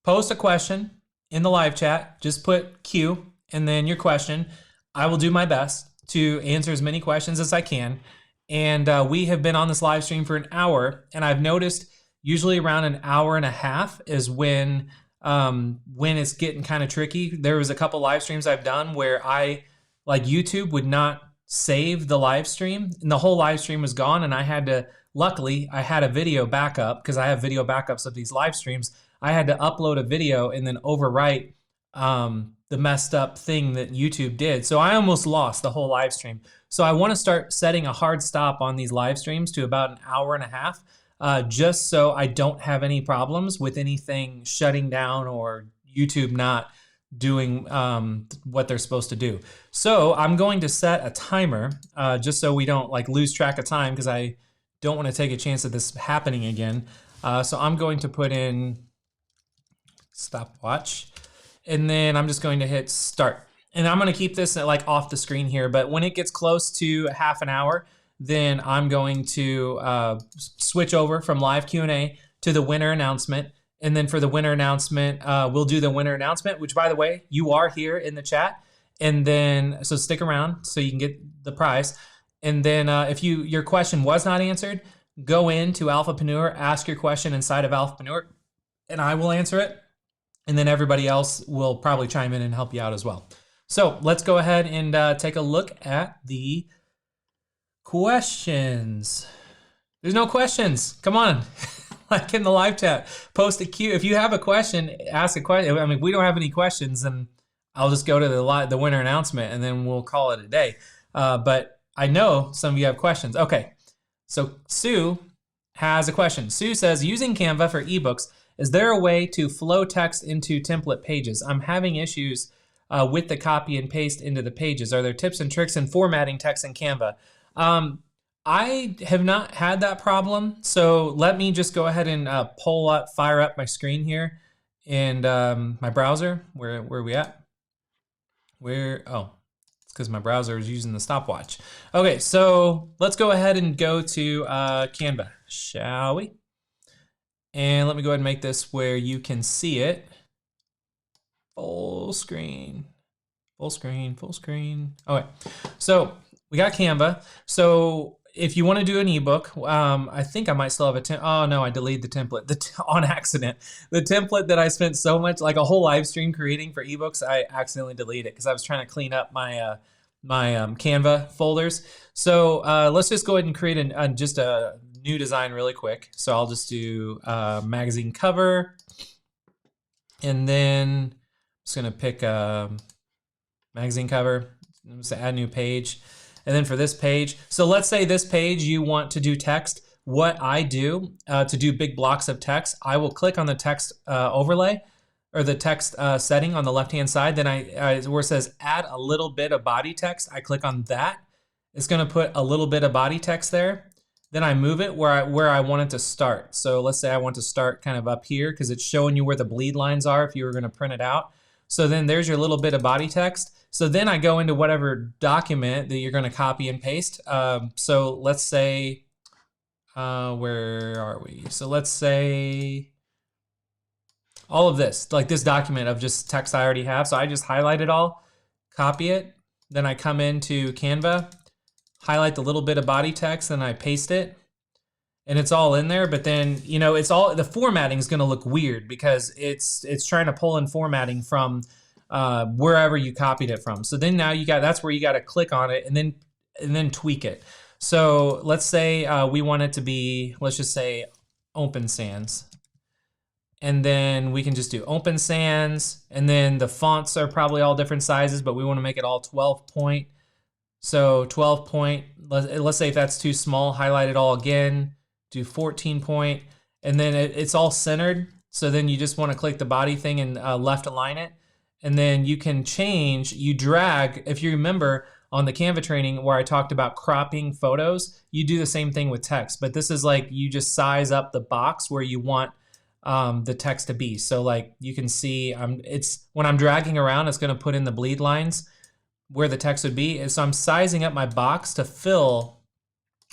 post a question in the live chat. Just put Q and then your question. I will do my best to answer as many questions as I can. And we have been on this live stream for an hour, and I've noticed usually around an hour and a half is when it's getting kind of tricky. There was a couple live streams I've done where YouTube would not save the live stream, and the whole live stream was gone, and luckily I had a video backup because I have video backups of these live streams. I had to upload a video and then overwrite the messed up thing that YouTube did. So I almost lost the whole live stream. So I want to start setting a hard stop on these live streams to about an hour and a half, just so I don't have any problems with anything shutting down or YouTube not doing what they're supposed to do. So I'm going to set a timer just so we don't lose track of time, because I don't want to take a chance of this happening again. So I'm going to put in stopwatch, and then I'm just going to hit start. And I'm going to keep this off the screen here, but when it gets close to half an hour, then I'm going to switch over from live Q&A to the winner announcement. And then for the winner announcement, we'll do the winner announcement, which, by the way, you are here in the chat. And then, so stick around so you can get the prize. And then if your question was not answered, go into Alphapreneur, ask your question inside of Alphapreneur, and I will answer it. And then everybody else will probably chime in and help you out as well. So let's go ahead and take a look at the questions. There's no questions. Come on. In the live chat, post a Q. If you have a question, ask a question. I mean, if we don't have any questions, then I'll just go to the winner announcement and then we'll call it a day. But I know some of you have questions. Okay, so Sue has a question. Sue says, using Canva for ebooks, is there a way to flow text into template pages? I'm having issues with the copy and paste into the pages. Are there tips and tricks in formatting text in Canva? I have not had that problem, so let me just go ahead and fire up my screen here, and my browser. Where are we at? Oh, it's because my browser is using the stopwatch. Okay, so let's go ahead and go to Canva, shall we? And let me go ahead and make this where you can see it. Full screen, full screen, full screen. Okay, so we got Canva. So if you want to do an ebook, I think I might still have a template. Oh no, I deleted the template on accident. The template that I spent so much, like a whole live stream creating for ebooks, I accidentally deleted it because I was trying to clean up my Canva folders. So let's just go ahead and create just a new design really quick. So I'll just do magazine cover, and then I'm just gonna pick a magazine cover. I'm just gonna add a new page. And then for this page, so let's say this page you want to do text. What I do to do big blocks of text, I will click on the text overlay or the text setting on the left-hand side. Then where it says add a little bit of body text, I click on that. It's gonna put a little bit of body text there. Then I move it where I want it to start. So let's say I want to start kind of up here because it's showing you where the bleed lines are if you were gonna print it out. So then there's your little bit of body text. So then I go into whatever document that you're going to copy and paste. So let's say, where are we? So let's say all of this, like this document of just text I already have. So I just highlight it all, copy it, then I come into Canva, highlight the little bit of body text, and I paste it. And it's all in there, but then, you know, it's all, the formatting is going to look weird because it's trying to pull in formatting from wherever you copied it from. So then now that's where you got to click on it and then tweak it. So let's say we want it to be, let's just say open sans. And then we can just do open sans, and then the fonts are probably all different sizes, but we want to make it all 12 point. So 12 point, let's say if that's too small, highlight it all again, do 14 point, and then it's all centered. So then you just want to click the body thing and left align it. And then you can change, you drag, if you remember on the Canva training where I talked about cropping photos, you do the same thing with text, but this is like you just size up the box where you want the text to be. So like you can see, when I'm dragging around, it's going to put in the bleed lines where the text would be. And so I'm sizing up my box to fill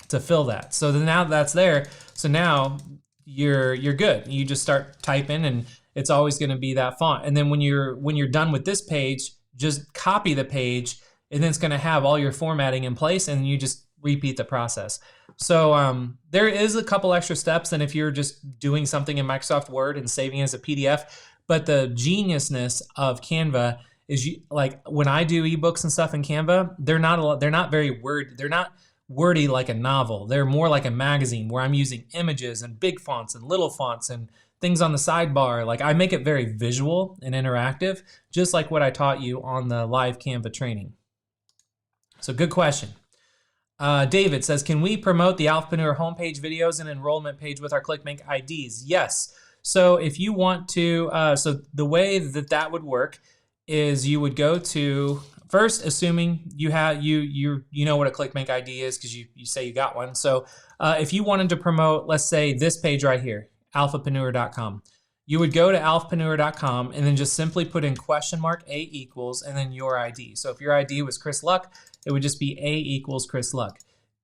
that. So then now that's there. So now you're good. You just start typing and it's always going to be that font. And then when you're done with this page, just copy the page and then it's going to have all your formatting in place and you just repeat the process. So there is a couple extra steps than if you're just doing something in Microsoft Word and saving it as a PDF. But the geniusness of Canva is like when I do ebooks and stuff in Canva, they're not wordy like a novel. They're more like a magazine where I'm using images and big fonts and little fonts and things on the sidebar. Like I make it very visual and interactive, just like what I taught you on the live Canva training. So good question. David says, can we promote the Alphapreneur homepage videos and enrollment page with our ClickBank IDs? Yes. So if you want to, so the way that would work is you would go to, first, assuming you know what a ClickBank ID is because you say you got one. So if you wanted to promote, let's say this page right here, alphapreneur.com, you would go to alphapreneur.com and then just simply put in $A equals and then your ID. So if your ID was Chris Luck, it would just be A equals Chris Luck.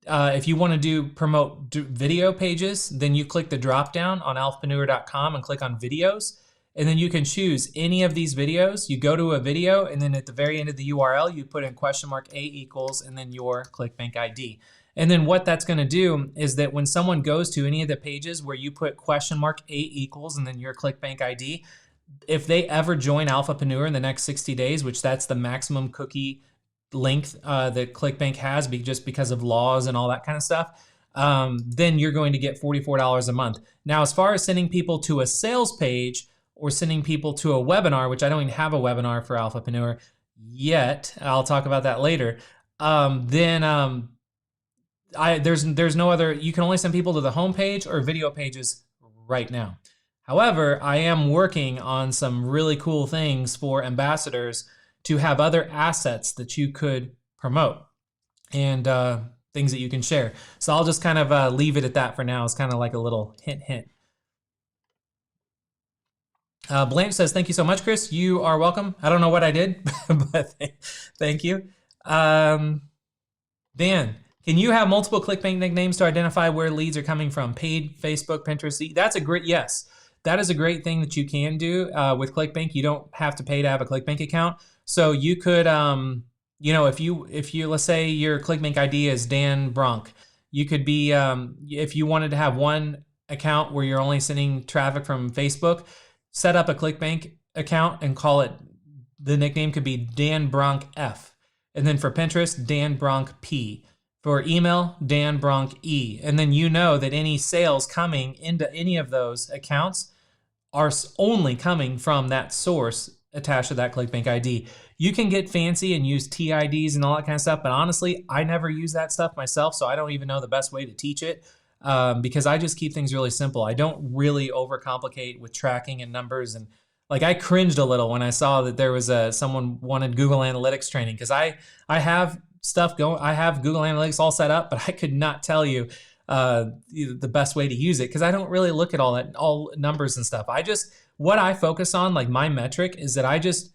If you want to promote video pages, then you click the drop down on alphapreneur.com and click on videos. And then you can choose any of these videos. You go to a video and then at the very end of the URL, you put in $A equals and then your ClickBank ID. And then what that's going to do is that when someone goes to any of the pages where you put $A equals and then your ClickBank ID, if they ever join Alphapreneur in the next 60 days, which that's the maximum cookie length that ClickBank has just because of laws and all that kind of stuff, then you're going to get $44 a month. Now, as far as sending people to a sales page or sending people to a webinar, which I don't even have a webinar for Alphapreneur yet, I'll talk about that later, there's no other, you can only send people to the homepage or video pages right now. However, I am working on some really cool things for ambassadors to have other assets that you could promote and things that you can share. So I'll just kind of leave it at that for now. It's kind of like a little hint. Blanche says, thank you so much, Chris. You are welcome. I don't know what I did, but thank you. Dan, can you have multiple ClickBank nicknames to identify where leads are coming from? Paid, Facebook, Pinterest? That's a great, yes. That is a great thing that you can do with ClickBank. You don't have to pay to have a ClickBank account. So you could, if you let's say your ClickBank ID is Dan Bronk, you could be, if you wanted to have one account where you're only sending traffic from Facebook, set up a ClickBank account and call it, the nickname could be Dan Bronk F. And then for Pinterest, Dan Bronk P. For email, Dan Bronk E. And then you know that any sales coming into any of those accounts are only coming from that source attached to that ClickBank ID. You can get fancy and use TIDs and all that kind of stuff, but honestly, I never use that stuff myself, so I don't even know the best way to teach it because I just keep things really simple. I don't really overcomplicate with tracking and numbers. And like I cringed a little when I saw that there was someone wanted Google Analytics training because I have stuff going. I have Google Analytics all set up, but I could not tell you the best way to use it because I don't really look at all numbers and stuff. What I focus on, like my metric, is that I just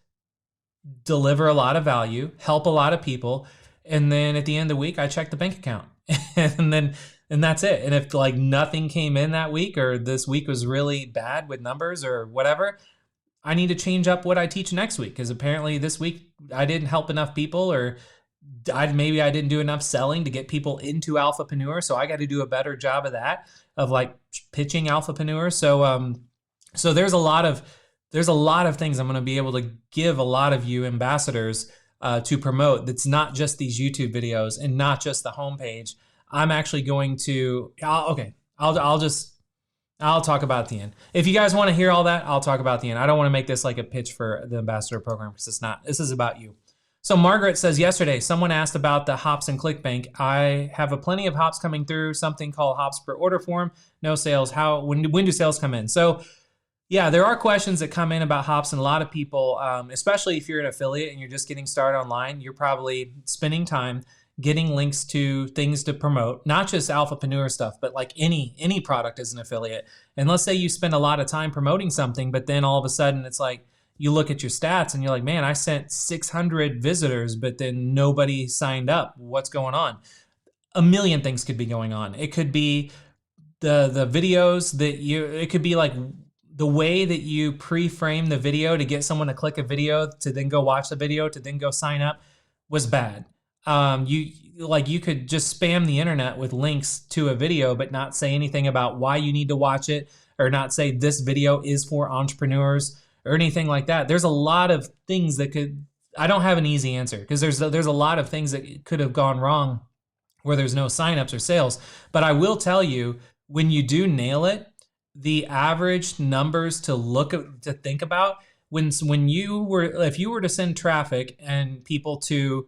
deliver a lot of value, help a lot of people, and then at the end of the week, I check the bank account, and that's it. And if like nothing came in that week, or this week was really bad with numbers or whatever, I need to change up what I teach next week because apparently this week I didn't help enough people, or maybe I didn't do enough selling to get people into Alphapreneur, so I got to do a better job of that, of like pitching Alphapreneur. So there's a lot of things I'm going to be able to give a lot of you ambassadors to promote. That's not just these YouTube videos and not just the homepage. I'm actually going to. I'll talk about the end. If you guys want to hear all that, I'll talk about the end. I don't want to make this like a pitch for the ambassador program because it's not. This is about you. So Margaret says, yesterday, someone asked about the hops and ClickBank. I have plenty of hops coming through, something called hops per order form. No sales. When do sales come in? So yeah, there are questions that come in about hops, and a lot of people, especially if you're an affiliate and you're just getting started online, you're probably spending time getting links to things to promote, not just Alphapreneur stuff, but like any product as an affiliate. And let's say you spend a lot of time promoting something, but then all of a sudden it's like, you look at your stats and you're like, man, I sent 600 visitors, but then nobody signed up. What's going on? A million things could be going on. It could be the videos that it could be like the way that you pre-frame the video to get someone to click a video to then go watch the video to then go sign up was bad. You could just spam the internet with links to a video, but not say anything about why you need to watch it, or not say this video is for entrepreneurs or anything like that. There's a lot of things that I don't have an easy answer because there's a lot of things that could have gone wrong where there's no signups or sales. But I will tell you, when you do nail it, the average numbers to think about if you were to send traffic and people to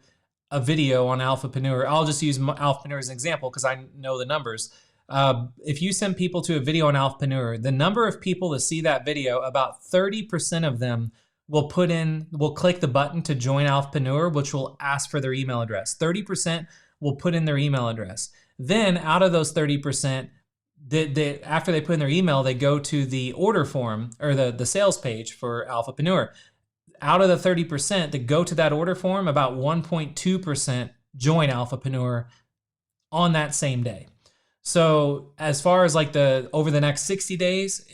a video on Alphapreneur, I'll just use Alphapreneur as an example because I know the numbers. If you send people to a video on Alphapreneur, the number of people that see that video, about 30% of them will click the button to join Alphapreneur, which will ask for their email address. 30% will put in their email address. Then out of those 30%, after they put in their email, they go to the order form or the sales page for Alphapreneur. Out of the 30% that go to that order form, about 1.2% join Alphapreneur on that same day. So as far as like over the next 60 days,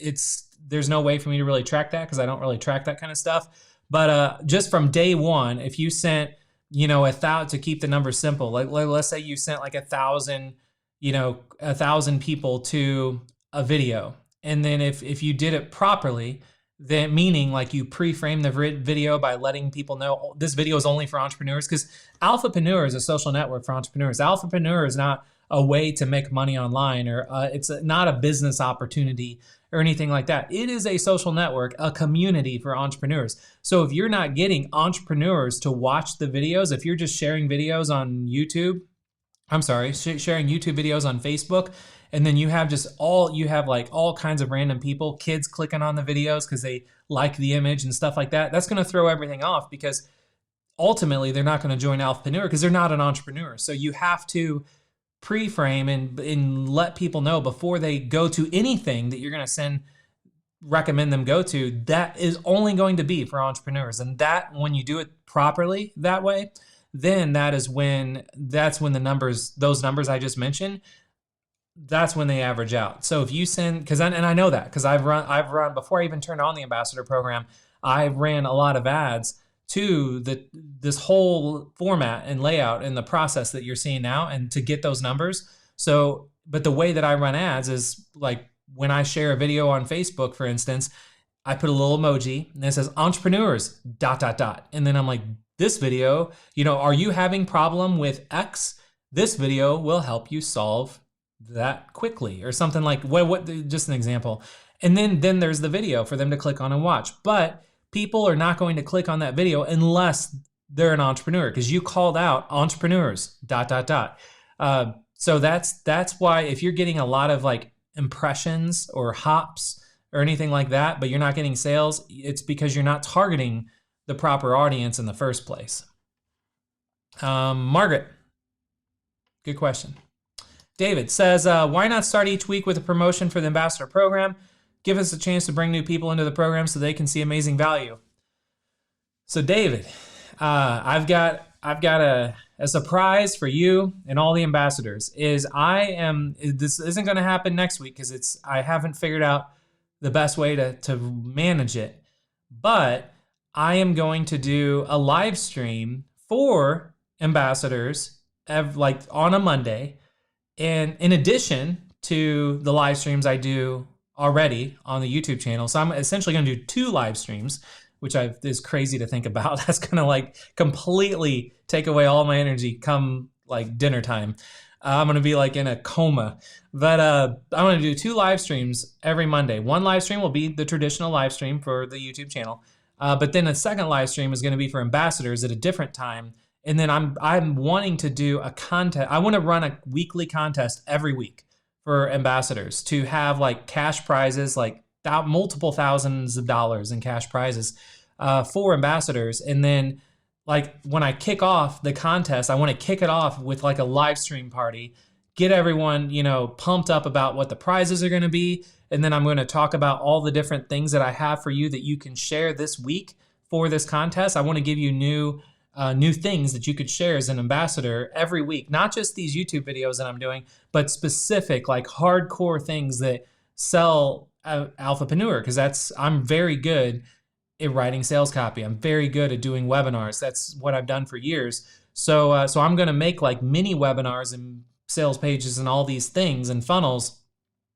there's no way for me to really track that because I don't really track that kind of stuff. But just from day one, if you sent, 1,000, to keep the numbers simple, like let's say you sent like 1,000 people to a video, and then if you did it properly, then meaning like you pre-frame the video by letting people know this video is only for entrepreneurs, because Alphapreneur is a social network for entrepreneurs. Alphapreneur is not a way to make money online, or it's not a business opportunity or anything like that. It is a social network, a community for entrepreneurs. So if you're not getting entrepreneurs to watch the videos, if you're just sharing videos on YouTube, sharing YouTube videos on Facebook, and then you have like all kinds of random people, kids clicking on the videos because they like the image and stuff like that, that's going to throw everything off, because ultimately they're not going to join Alphapreneur because they're not an entrepreneur. So you have to pre-frame and let people know before they go to anything that you're going to recommend them go to, that is only going to be for entrepreneurs. And that, when you do it properly that way, then that's when those numbers I just mentioned, that's when they average out. So if you send, and I know that because I've run before I even turned on the ambassador program, I ran a lot of ads to this whole format and layout and the process that you're seeing now, and to get those numbers. So, but the way that I run ads is like when I share a video on Facebook, for instance, I put a little emoji and it says entrepreneurs ... And then I'm like, this video, are you having problem with X? This video will help you solve that quickly, or something like just an example. And then there's the video for them to click on and watch. But people are not going to click on that video unless they're an entrepreneur, because you called out entrepreneurs ... So that's why if you're getting a lot of like impressions or hops or anything like that, but you're not getting sales, it's because you're not targeting the proper audience in the first place. Margaret, good question. David says, why not start each week with a promotion for the ambassador program? Give us a chance to bring new people into the program so they can see amazing value. So David, I've got a surprise for you and all the ambassadors. This isn't going to happen next week because I haven't figured out the best way to manage it. But I am going to do a live stream for ambassadors like on a Monday. And in addition to the live streams I do already on the YouTube channel, so I'm essentially going to do 2 live streams, which is crazy to think about. That's going to like completely take away all my energy come like dinner time. I'm going to be like in a coma. But I'm going to do 2 live streams every Monday. One live stream will be the traditional live stream for the YouTube channel. But then a second live stream is going to be for ambassadors at a different time. And then I'm wanting to do a contest. I want to run a weekly contest every week for ambassadors to have like cash prizes, like multiple thousands of dollars in cash prizes for ambassadors. And then like when I kick off the contest, I want to kick it off with like a live stream party, get everyone, pumped up about what the prizes are going to be. And then I'm going to talk about all the different things that I have for you that you can share this week for this contest. I want to give you new things that you could share as an ambassador every week, not just these YouTube videos that I'm doing, but specific like hardcore things that sell Alphapreneur, because I'm very good at writing sales copy. I'm very good at doing webinars. That's what I've done for years. So I'm going to make like mini webinars and sales pages and all these things and funnels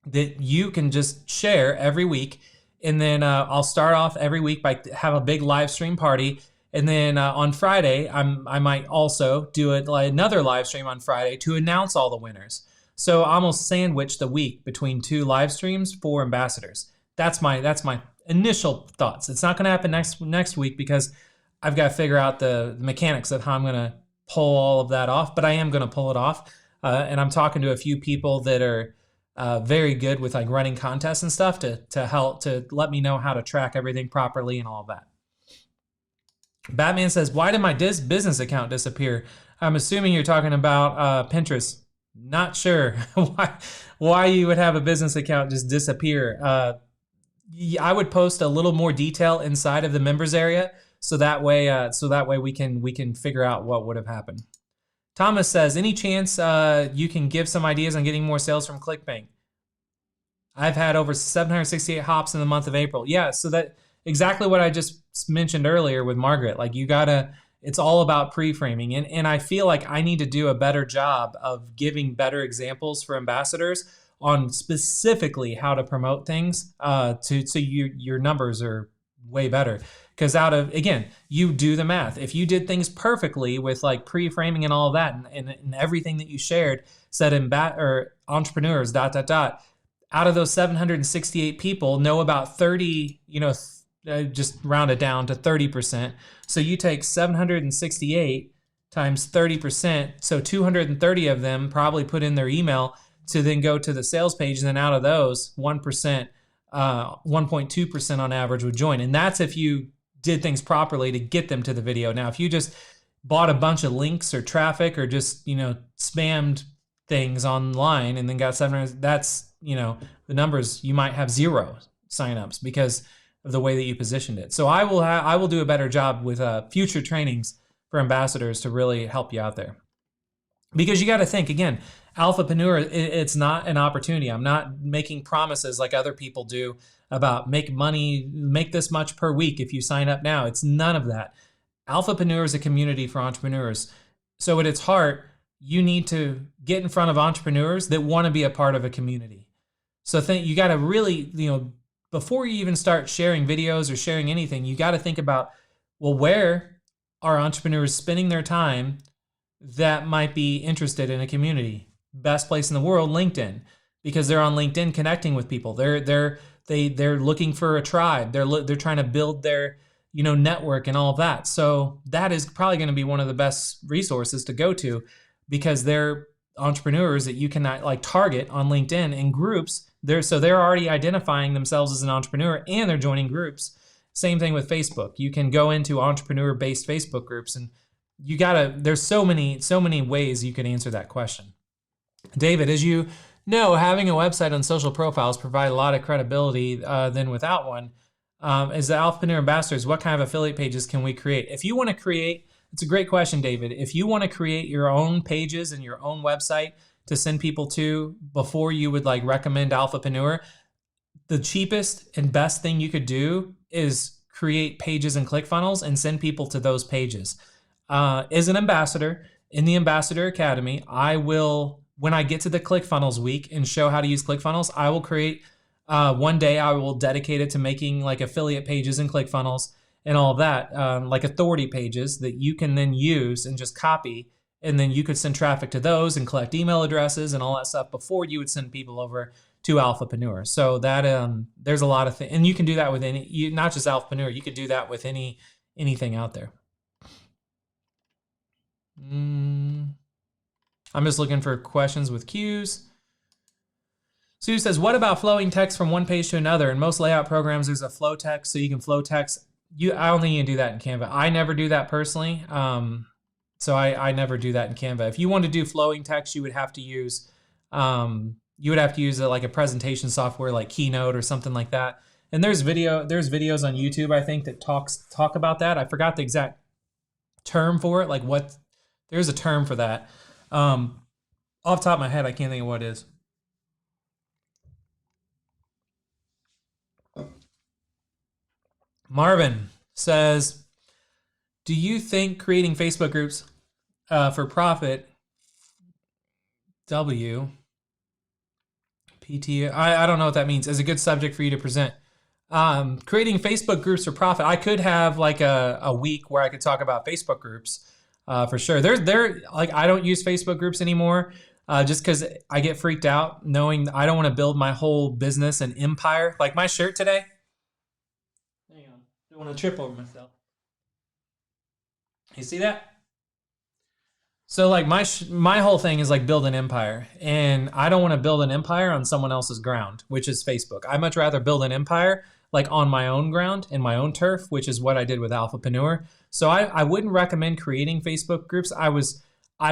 that you can just share every week. And then I'll start off every week by have a big live stream party. And then on Friday, I might also do another live stream on Friday to announce all the winners. So I almost sandwich the week between 2 live streams for ambassadors. That's my initial thoughts. It's not going to happen next week because I've got to figure out the mechanics of how I'm going to pull all of that off. But I am going to pull it off, and I'm talking to a few people that are very good with like running contests and stuff to help to let me know how to track everything properly and all of that. Batman says, "Why did my business account disappear?" I'm assuming you're talking about Pinterest. Not sure why you would have a business account just disappear. I would post a little more detail inside of the members area, so that way we can figure out what would have happened. Thomas says, "Any chance you can give some ideas on getting more sales from ClickBank? I've had over 768 hops in the month of April." Yeah, so that exactly what I just mentioned earlier with Margaret. Like it's all about pre-framing. And I feel like I need to do a better job of giving better examples for ambassadors on specifically how to promote things so your numbers are way better. Because again, you do the math. If you did things perfectly with like pre-framing and all of that and everything that you shared said entrepreneurs, ... out of those 768 people know about 30, just round it down to 30%. So you take 768 times 30%. So 230 of them probably put in their email to then go to the sales page. And then out of those, 1%, 1.2% on average would join. And that's if you did things properly to get them to the video. Now, if you just bought a bunch of links or traffic or just, spammed things online and then got 700, that's, the numbers, you might have 0 signups because of the way that you positioned it. So I will do a better job with future trainings for ambassadors to really help you out there. Because you got to think, again, Alphapreneur, it's not an opportunity. I'm not making promises like other people do about make this much per week if you sign up now. It's none of that. Alphapreneur is a community for entrepreneurs. So at its heart, you need to get in front of entrepreneurs that want to be a part of a community. So you got to really, before you even start sharing videos or sharing anything, you got to think about, well, where are entrepreneurs spending their time that might be interested in a community? Best place in the world, LinkedIn, because they're on LinkedIn connecting with people. They're looking for a tribe. They're trying to build their network and all of that. So that is probably going to be one of the best resources to go to, because they're entrepreneurs that you can like target on LinkedIn in groups. They're already identifying themselves as an entrepreneur and they're joining groups. Same thing with Facebook. You can go into entrepreneur-based Facebook groups, and there's so many ways you can answer that question. David, as you know, having a website on social profiles provide a lot of credibility than without one. As the Alphapreneur ambassadors, what kind of affiliate pages can we create? If you want to create, it's a great question, David. If you want to create your own pages and your own website to send people to before you would like recommend Alphapreneur, the cheapest and best thing you could do is create pages and ClickFunnels and send people to those pages. As an ambassador, in the Ambassador Academy, I will, when I get to the ClickFunnels week and show how to use ClickFunnels, I will create one day I will dedicate it to making like affiliate pages in ClickFunnels and all of that, like authority pages that you can then use and just copy. And then you could send traffic to those and collect email addresses and all that stuff before you would send people over to Alphapreneur. So that there's a lot of things, and you can do that with not just Alphapreneur. You could do that with anything out there. I'm just looking for questions with cues. Sue says, what about flowing text from one page to another? In most layout programs, there's a flow text, so you can flow text. I don't think you can do that in Canva. I never do that personally. So I never do that in Canva. If you want to do flowing text, you would have to use like a presentation software like Keynote or something like that. And there's videos on YouTube, I think, that talk about that. I forgot the exact term for it. Like there's a term for that. Off the top of my head, I can't think of what it is. Marvin says, do you think creating Facebook groups for profit, I don't know what that means, is a good subject for you to present? Creating Facebook groups for profit, I could have like a week where I could talk about Facebook groups for sure. Like, I don't use Facebook groups anymore just because I get freaked out knowing I don't want to build my whole business and empire. Like my shirt today. Hang on, don't want to trip over myself. You see that? So like my whole thing is like build an empire, and I don't want to build an empire on someone else's ground, which is Facebook. I'd much rather build an empire like on my own ground, in my own turf, which is what I did with Alphapreneur. So I wouldn't recommend creating Facebook groups. I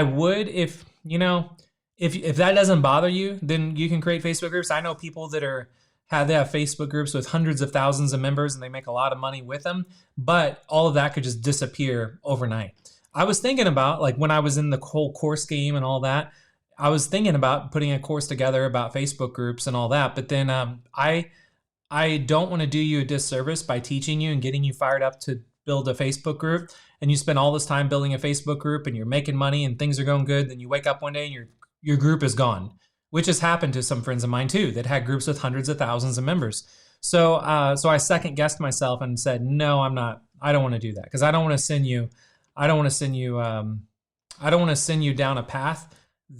would if that doesn't bother you, then you can create Facebook groups. I know people that they have Facebook groups with hundreds of thousands of members and they make a lot of money with them, but all of that could just disappear overnight. I was thinking about, like, when I was in the whole course game and all that, I was thinking about putting a course together about Facebook groups and all that. But then I don't want to do you a disservice by teaching you and getting you fired up to build a Facebook group. And you spend all this time building a Facebook group and you're making money and things are going good. Then you wake up one day and your group is gone, which has happened to some friends of mine too that had groups with hundreds of thousands of members. So I second guessed myself and said, no, I don't want to do that, because I don't want to send you down a path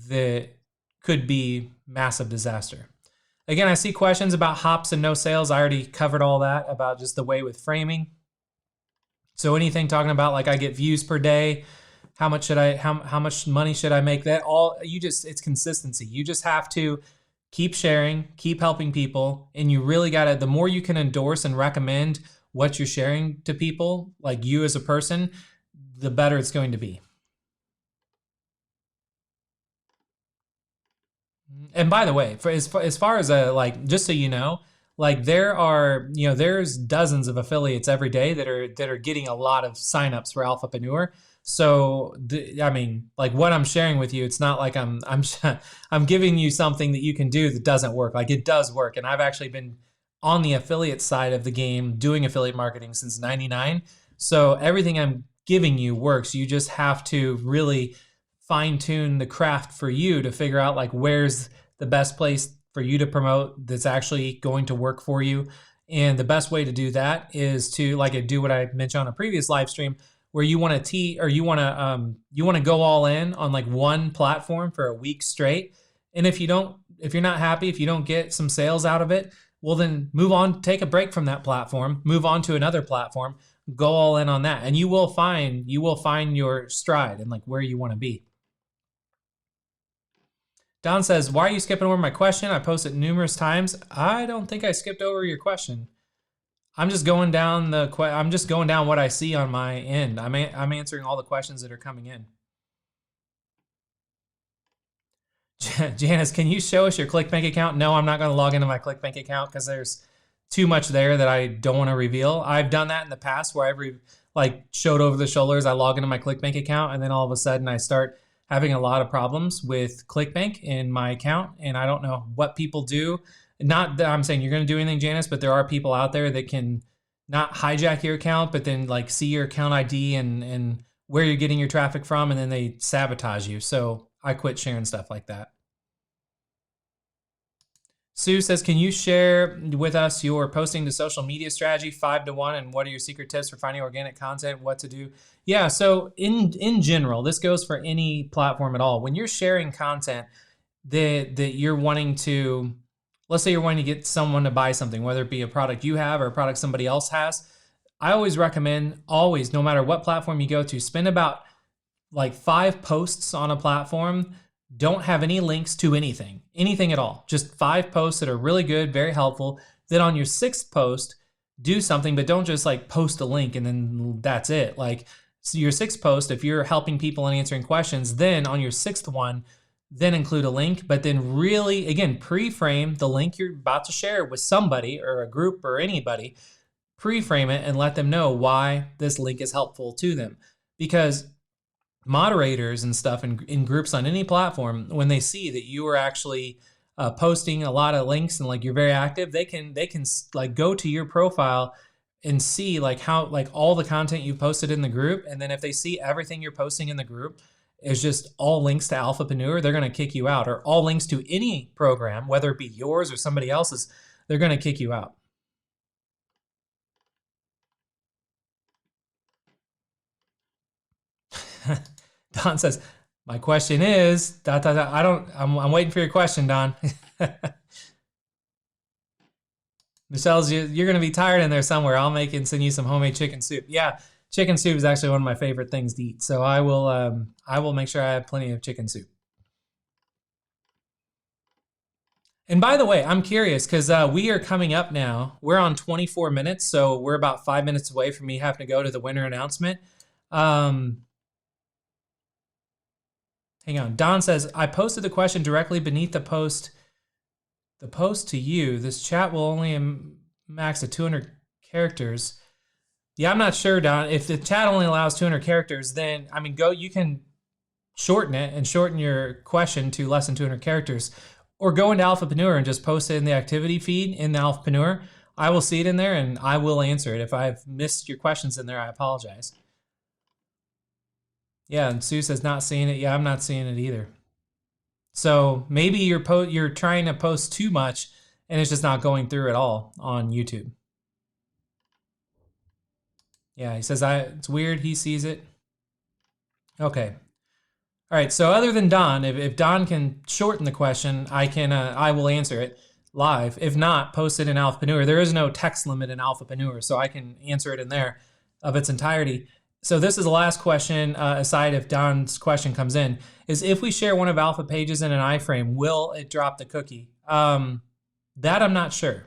that could be massive disaster. Again, I see questions about hops and no sales. I already covered all that about just the way with framing. So anything talking about like I get views per day, how much money should I make? It's consistency. You just have to keep sharing, keep helping people, and you really gotta, the more you can endorse and recommend what you're sharing to people, like you as a person, the better it's going to be. And by the way, as far as like, just so you know, like there's dozens of affiliates every day that are getting a lot of signups for Alphapreneur. So I mean, like what I'm sharing with you, it's not like I'm giving you something that you can do that doesn't work. Like it does work, and I've actually been on the affiliate side of the game doing affiliate marketing since '99. So everything I'm giving you works. You just have to really fine tune the craft for you to figure out like where's the best place for you to promote that's actually going to work for you. And the best way to do that is to do what I mentioned on a previous live stream, where you want to go all in on like one platform for a week straight. And if you're not happy, if you don't get some sales out of it, well then move on, take a break from that platform, move on to another platform, go all in on that, and you will find your stride and like where you want to be. Don says, why are you skipping over my question? I posted numerous times. I don't think I skipped over your question. I'm just going down what I see on my end. I'm answering all the questions that are coming in. Janice, can you show us your ClickBank account? No, I'm not going to log into my ClickBank account because there's too much there that I don't want to reveal. I've done that in the past where I've showed over the shoulders. I log into my ClickBank account and then all of a sudden I start having a lot of problems with ClickBank in my account, and I don't know what people do. Not that I'm saying you're going to do anything, Janice, but there are people out there that can not hijack your account, but then like see your account ID and where you're getting your traffic from, and then they sabotage you. So I quit sharing stuff like that. Sue says, can you share with us your posting to social media strategy 5-to-1, and what are your secret tips for finding organic content, what to do? Yeah, so in general, this goes for any platform at all. When you're sharing content that you're wanting to, let's say you're wanting to get someone to buy something, whether it be a product you have or a product somebody else has, I always recommend, always, no matter what platform you go to, spend about like 5 posts on a platform. Don't have any links to anything at all. Just 5 posts that are really good, very helpful. Then on your 6th post, do something, but don't just like post a link and then that's it. Like, so your 6th post, if you're helping people and answering questions, then on your 6th one, then include a link, but then really, again, pre-frame the link you're about to share with somebody or a group or anybody. Pre-frame it and let them know why this link is helpful to them. Because moderators and stuff in groups on any platform, when they see that you are actually posting a lot of links and like you're very active, they can like go to your profile and see like how, like all the content you've posted in the group. And then if they see everything you're posting in the group is just all links to Alphapreneur, they're going to kick you out. Or all links to any program, whether it be yours or somebody else's, they're going to kick you out. Don says, my question is, I'm waiting for your question, Don. Michelle's, you're going to be tired in there somewhere. I'll make and send you some homemade chicken soup. Yeah, chicken soup is actually one of my favorite things to eat. So I will make sure I have plenty of chicken soup. And by the way, I'm curious because we are coming up now. We're on 24 minutes, so we're about 5 minutes away from me having to go to the winner announcement. Hang on. Don says, I posted the question directly beneath the post to you. This chat will only max to 200 characters. Yeah, I'm not sure, Don. If the chat only allows 200 characters, then, I mean, you can shorten it and shorten your question to less than 200 characters. Or go into Alphapreneur and just post it in the activity feed in the Alphapreneur. I will see it in there and I will answer it. If I've missed your questions in there, I apologize. Yeah, and Sue says not seeing it. Yeah, I'm not seeing it either. So maybe you're trying to post too much and it's just not going through at all on YouTube. Yeah, he says it's weird. He sees it. Okay. All right. So other than Don, if Don can shorten the question, I will answer it live. If not, post it in Alphapreneur. There is no text limit in Alphapreneur, so I can answer it in there of its entirety. So this is the last question, aside if Don's question comes in, is if we share one of Alpha pages in an iframe, will it drop the cookie? That I'm not sure.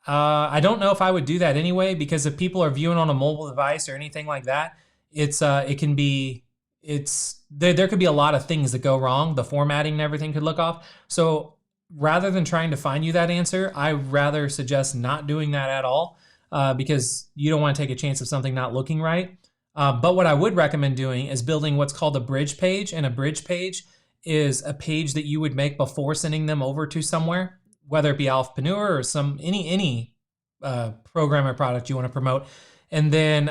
I don't know if I would do that anyway, because if people are viewing on a mobile device or anything like that, there could be a lot of things that go wrong. The formatting and everything could look off. So rather than trying to find you that answer, I rather suggest not doing that at all. Because you don't want to take a chance of something not looking right. But what I would recommend doing is building what's called a bridge page. And a bridge page is a page that you would make before sending them over to somewhere, whether it be Alphapreneur or any program or product you want to promote. And then,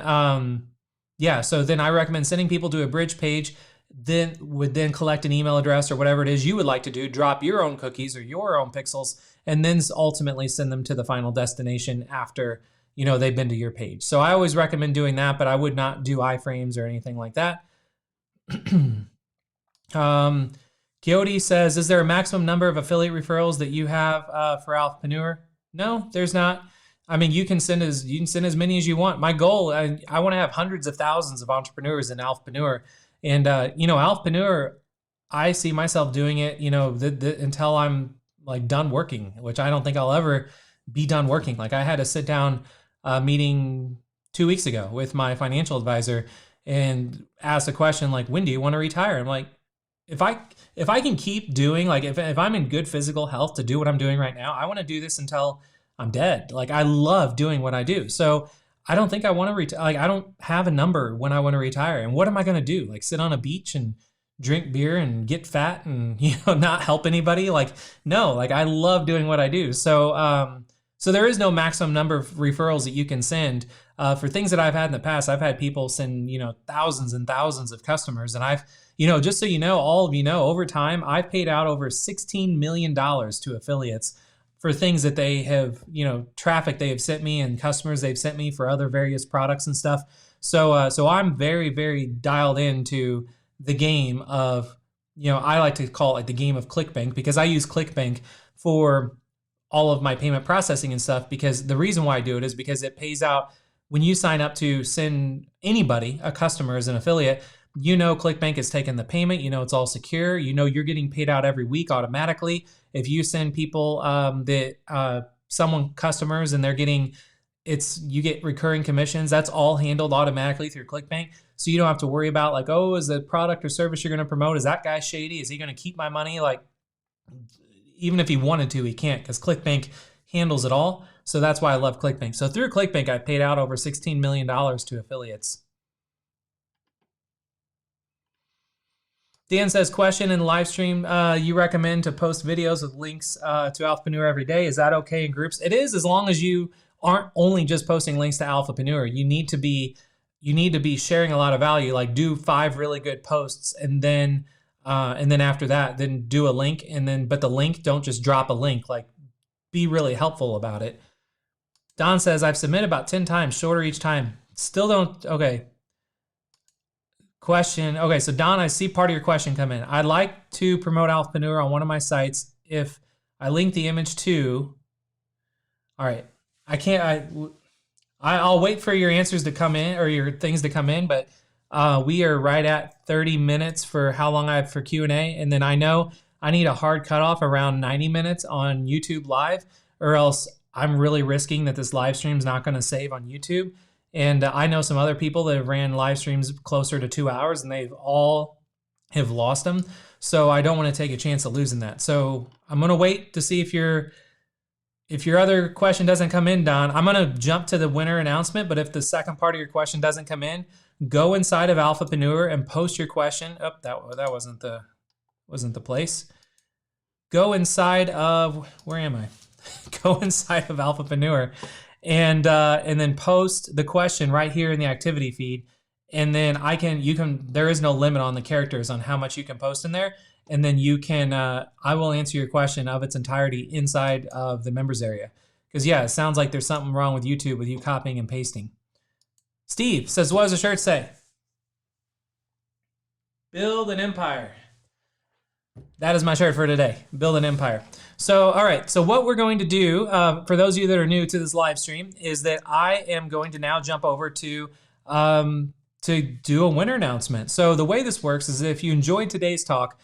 so then I recommend sending people to a bridge page, then collect an email address or whatever it is you would like to do, drop your own cookies or your own pixels, and then ultimately send them to the final destination after they've been to your page. So I always recommend doing that, but I would not do iframes or anything like that. Coyote says, is there a maximum number of affiliate referrals that you have for Alphapreneur? No, there's not. I mean, you can send as many as you want. My goal, I want to have hundreds of thousands of entrepreneurs in Alphapreneur. And, Alphapreneur, I see myself doing it, until I'm like done working, which I don't think I'll ever be done working. Like I had a sit down meeting 2 weeks ago with my financial advisor and asked a question like, when do you want to retire? I'm like, if I can keep doing, like if I'm in good physical health to do what I'm doing right now, I want to do this until I'm dead. Like I love doing what I do. So I don't think I want to retire. Like I don't have a number when I want to retire. And what am I going to do? Like sit on a beach and drink beer and get fat and, not help anybody? Like, no, like I love doing what I do. So, so there is no maximum number of referrals that you can send. for things that I've had in the past, I've had people send, thousands and thousands of customers. And I've, just so you know, all of you know, over time, I've paid out over $16 million to affiliates for things that they have, traffic they have sent me and customers they've sent me for other various products and stuff. So I'm very, very dialed into the game of, I like to call it the game of ClickBank, because I use ClickBank for all of my payment processing and stuff, because the reason why I do it is because it pays out when you sign up to send anybody, a customer as an affiliate. ClickBank is taking the payment, it's all secure, you're getting paid out every week automatically. If you send people customers and they're getting, you get recurring commissions, that's all handled automatically through ClickBank. So you don't have to worry about like, oh, is the product or service you're going to promote, is that guy shady? Is he going to keep my money? Like, even if he wanted to, he can't, because ClickBank handles it all. So that's why I love ClickBank. So through ClickBank, I paid out over $16 million to affiliates. Dan says, question in Livestream, you recommend to post videos with links to Alphapreneur every day. Is that okay in groups? It is, as long as you aren't only just posting links to Alphapreneur. You need to be sharing a lot of value, like do 5 really good posts, and then after that, then do a link, but the link, don't just drop a link, like be really helpful about it. Don says, I've submitted about 10 times, shorter each time. Still don't, okay. Question, okay, so Don, I see part of your question come in. I'd like to promote Alphapreneur on one of my sites. If I link the image to, all right, I'll wait for your answers to come in, or your things to come in, but we are right at 30 minutes for how long I have for Q&A, and then I know I need a hard cutoff around 90 minutes on YouTube Live, or else I'm really risking that this live stream is not going to save on YouTube. And I know some other people that have ran live streams closer to 2 hours, and they've all have lost them. So I don't want to take a chance of losing that. So I'm going to wait to see if your other question doesn't come in, Don. I'm going to jump to the winner announcement. But if the second part of your question doesn't come in, go inside of Alphapreneur and post your question. Oh, that wasn't the place. Go inside of, where am I? Go inside of Alphapreneur. And then post the question right here in the activity feed. And then there is no limit on the characters on how much you can post in there. And then I will answer your question of its entirety inside of the members area. Because yeah, it sounds like there's something wrong with YouTube with you copying and pasting. Steve says, what does the shirt say? Build an empire. That is my shirt for today. Build an empire. So, all right. So what we're going to do, for those of you that are new to this live stream, is that I am going to now jump over to do a winner announcement. So the way this works is, if you enjoyed today's talk,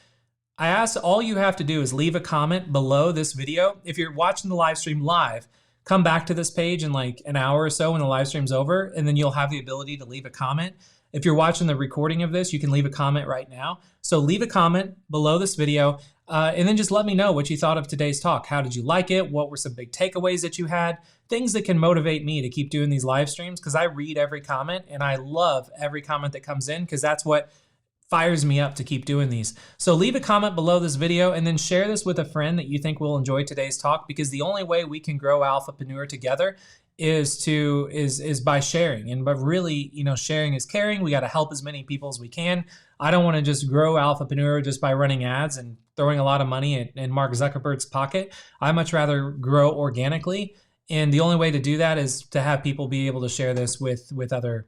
I ask all you have to do is leave a comment below this video. If you're watching the live stream live, come back to this page in like an hour or so when the live stream's over, and then you'll have the ability to leave a comment. If you're watching the recording of this, you can leave a comment right now. So leave a comment below this video, and then just let me know what you thought of today's talk. How did you like it? What were some big takeaways that you had? Things that can motivate me to keep doing these live streams, because I read every comment and I love every comment that comes in, because that's what fires me up to keep doing these. So leave a comment below this video, and then share this with a friend that you think will enjoy today's talk, because the only way we can grow Alphapreneur together is by sharing. But really, sharing is caring. We got to help as many people as we can. I don't want to just grow Alphapreneur just by running ads and throwing a lot of money in Mark Zuckerberg's pocket. I much rather grow organically. And the only way to do that is to have people be able to share this with other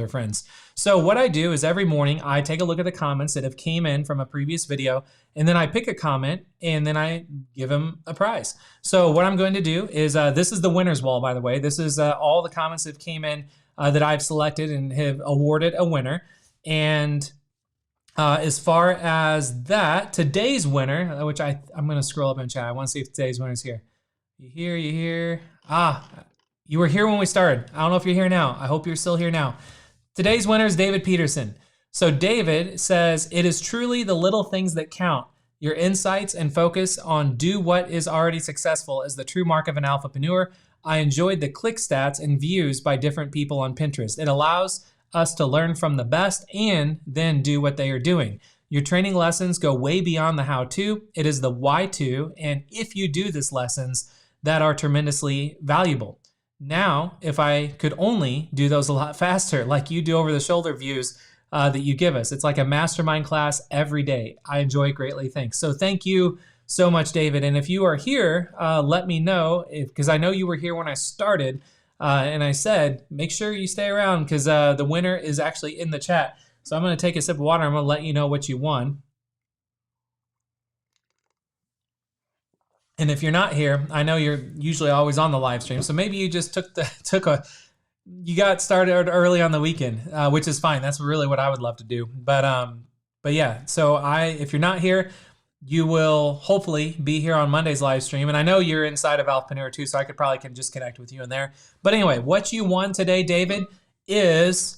friends. So what I do is every morning I take a look at the comments that have came in from a previous video, and then I pick a comment and then I give them a prize. So what I'm going to do is, this is the winner's wall, by the way. This is all the comments that came in that I've selected and have awarded a winner. And as far as that, today's winner, which I'm going to scroll up in chat. I want to see if today's winner's here. You here? You were here when we started. I don't know if you're here now. I hope you're still here now. Today's winner is David Peterson. So David says, it is truly the little things that count. Your insights and focus on do what is already successful is the true mark of an Alphapreneur. I enjoyed the click stats and views by different people on Pinterest. It allows us to learn from the best and then do what they are doing. Your training lessons go way beyond the how-to. It is the why-to, and if you do these lessons that are tremendously valuable. Now, if I could only do those a lot faster, like you do over the shoulder views that you give us, it's like a mastermind class every day. I enjoy it greatly. Thanks. So thank you so much, David. And if you are here, let me know, because I know you were here when I started, and I said, make sure you stay around because the winner is actually in the chat. So I'm going to take a sip of water. I'm going to let you know what you won. And if you're not here, I know you're usually always on the live stream, so maybe you just you got started early on the weekend, which is fine. That's really what I would love to do. But yeah. So if you're not here, you will hopefully be here on Monday's live stream, and I know you're inside of Alphapreneur too, so I can just connect with you in there. But anyway, what you won today, David, is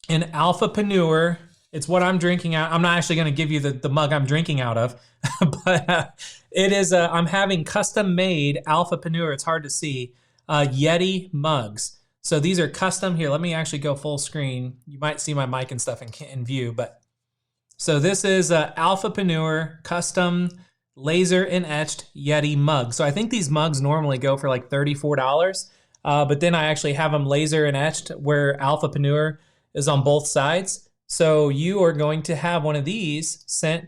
an Alphapreneur. It's what I'm drinking out. I'm not actually going to give you the mug I'm drinking out of, but it is. I'm having custom made Alphapreneur. It's hard to see Yeti mugs. So these are custom. Here, let me actually go full screen. You might see my mic and stuff in view, but so this is Alphapreneur custom laser and etched Yeti mug. So I think these mugs normally go for like $34, but then I actually have them laser and etched where Alphapreneur is on both sides. So you are going to have one of these sent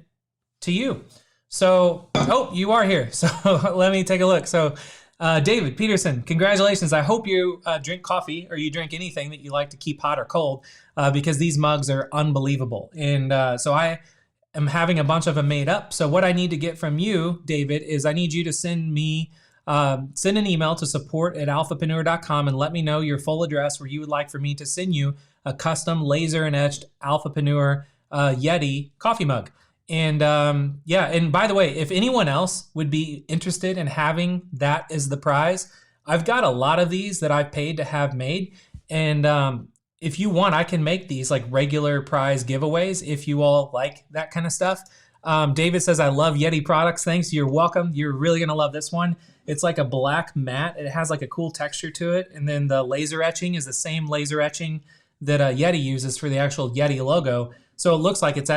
to you. So, oh, you are here. So let me take a look. So David Peterson, congratulations. I hope you drink coffee or you drink anything that you like to keep hot or cold because these mugs are unbelievable. And so I am having a bunch of them made up. So what I need to get from you, David, is I need you to send an email to support@alphapreneur.com and let me know your full address where you would like for me to send you a custom laser and etched Alphapreneur Yeti coffee mug. And yeah, and by the way, if anyone else would be interested in having that as the prize, I've got a lot of these that I've paid to have made. And if you want, I can make these like regular prize giveaways if you all like that kind of stuff. David says, I love Yeti products. Thanks. You're welcome. You're really going to love this one. It's like a black matte. It has like a cool texture to it. And then the laser etching is the same laser etching that Yeti uses for the actual Yeti logo. So it looks like it's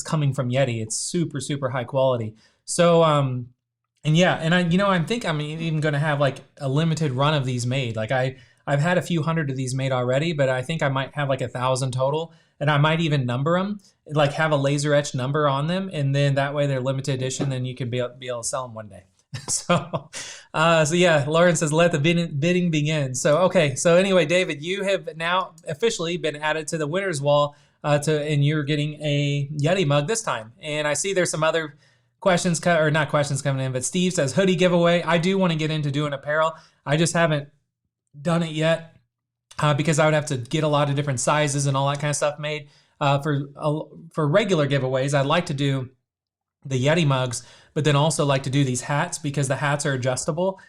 coming from Yeti. It's super, super high quality. So, and yeah, and I think I'm even going to have like a limited run of these made. Like I've had a few hundred of these made already, but I think I might have like 1,000 total, and I might even number them, like have a laser etched number on them. And then that way they're limited edition. Then you can be able to sell them one day. So yeah, Lauren says, let the bidding begin. So, okay. So anyway, David, you have now officially been added to the winner's wall and you're getting a Yeti mug this time. And I see there's some other questions, or not questions coming in, but Steve says hoodie giveaway. I do want to get into doing apparel. I just haven't done it yet because I would have to get a lot of different sizes and all that kind of stuff made. For regular giveaways, I'd like to do the Yeti mugs, but then also like to do these hats because the hats are adjustable.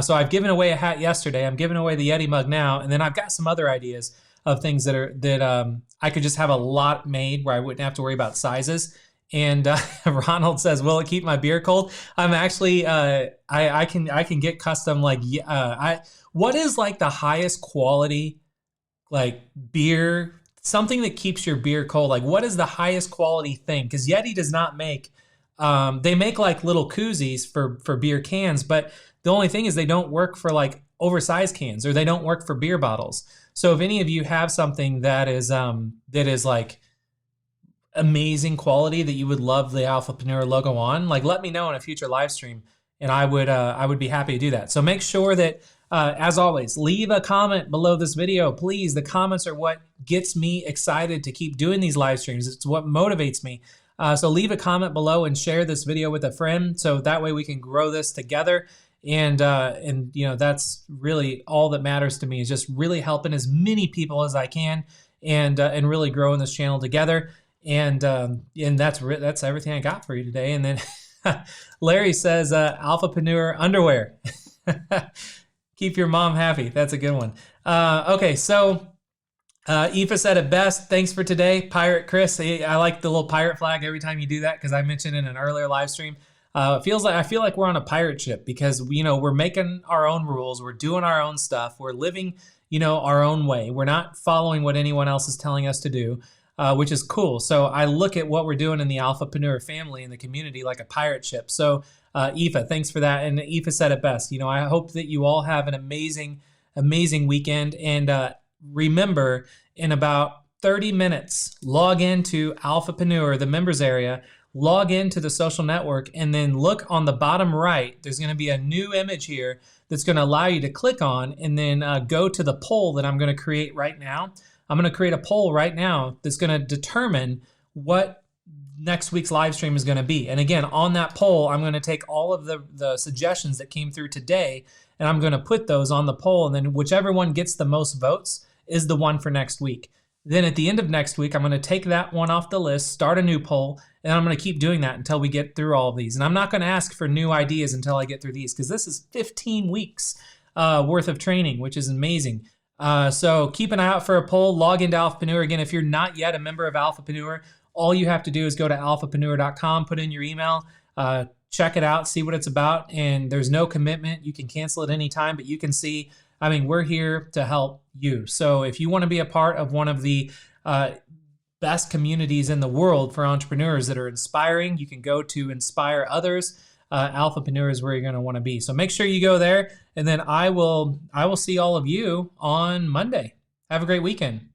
So I've given away a hat yesterday. I'm giving away the Yeti mug now, and then I've got some other ideas of things that I could just have a lot made where I wouldn't have to worry about sizes. And Ronald says, "Will it keep my beer cold?" I'm actually I can get custom like what is like the highest quality like beer, something that keeps your beer cold. Like what is the highest quality thing? Because Yeti does not make. They make like little koozies for beer cans, but the only thing is they don't work for like oversized cans, or they don't work for beer bottles. So if any of you have something that is like amazing quality that you would love the Alphapreneur logo on, like let me know in a future live stream, and I would be happy to do that. So make sure that as always, leave a comment below this video, please. The comments are what gets me excited to keep doing these live streams. It's what motivates me. So leave a comment below and share this video with a friend, so that way we can grow this together. And you know, that's really all that matters to me, is just really helping as many people as I can, and really growing this channel together. And that's everything I got for you today. And then Larry says Alphapreneur underwear. Keep your mom happy. That's a good one. Okay, so Aoife said it best. Thanks for today, Pirate Chris. I like the little pirate flag every time you do that, because I mentioned in an earlier live stream. I feel like we're on a pirate ship, because we're making our own rules, we're doing our own stuff, we're living our own way. We're not following what anyone else is telling us to do, which is cool. So I look at what we're doing in the Alphapreneur family and the community like a pirate ship. So Aoife, thanks for that. And Aoife said it best. I hope that you all have an amazing, amazing weekend. And remember, in about 30 minutes, log into Alphapreneur, the members area, log into the social network, and then look on the bottom right. There's going to be a new image here that's going to allow you to click on, and then go to the poll that I'm going to create right now. I'm going to create a poll right now that's going to determine what next week's live stream is going to be. And again, on that poll, I'm going to take all of the suggestions that came through today, and I'm going to put those on the poll, and then whichever one gets the most votes is the one for next week. Then at the end of next week, I'm going to take that one off the list, start a new poll, and I'm going to keep doing that until we get through all of these. And I'm not going to ask for new ideas until I get through these, because this is 15 weeks worth of training, which is amazing. So keep an eye out for a poll. Log into Alphapreneur. Again, if you're not yet a member of Alphapreneur, all you have to do is go to alphapreneur.com, put in your email, check it out, see what it's about, and there's no commitment. You can cancel at any time, but you can see, we're here to help you. So if you want to be a part of one of the best communities in the world for entrepreneurs that are inspiring, you can go to Inspire Others. Alphapreneur is where you're going to want to be. So make sure you go there, and then I will see all of you on Monday. Have a great weekend.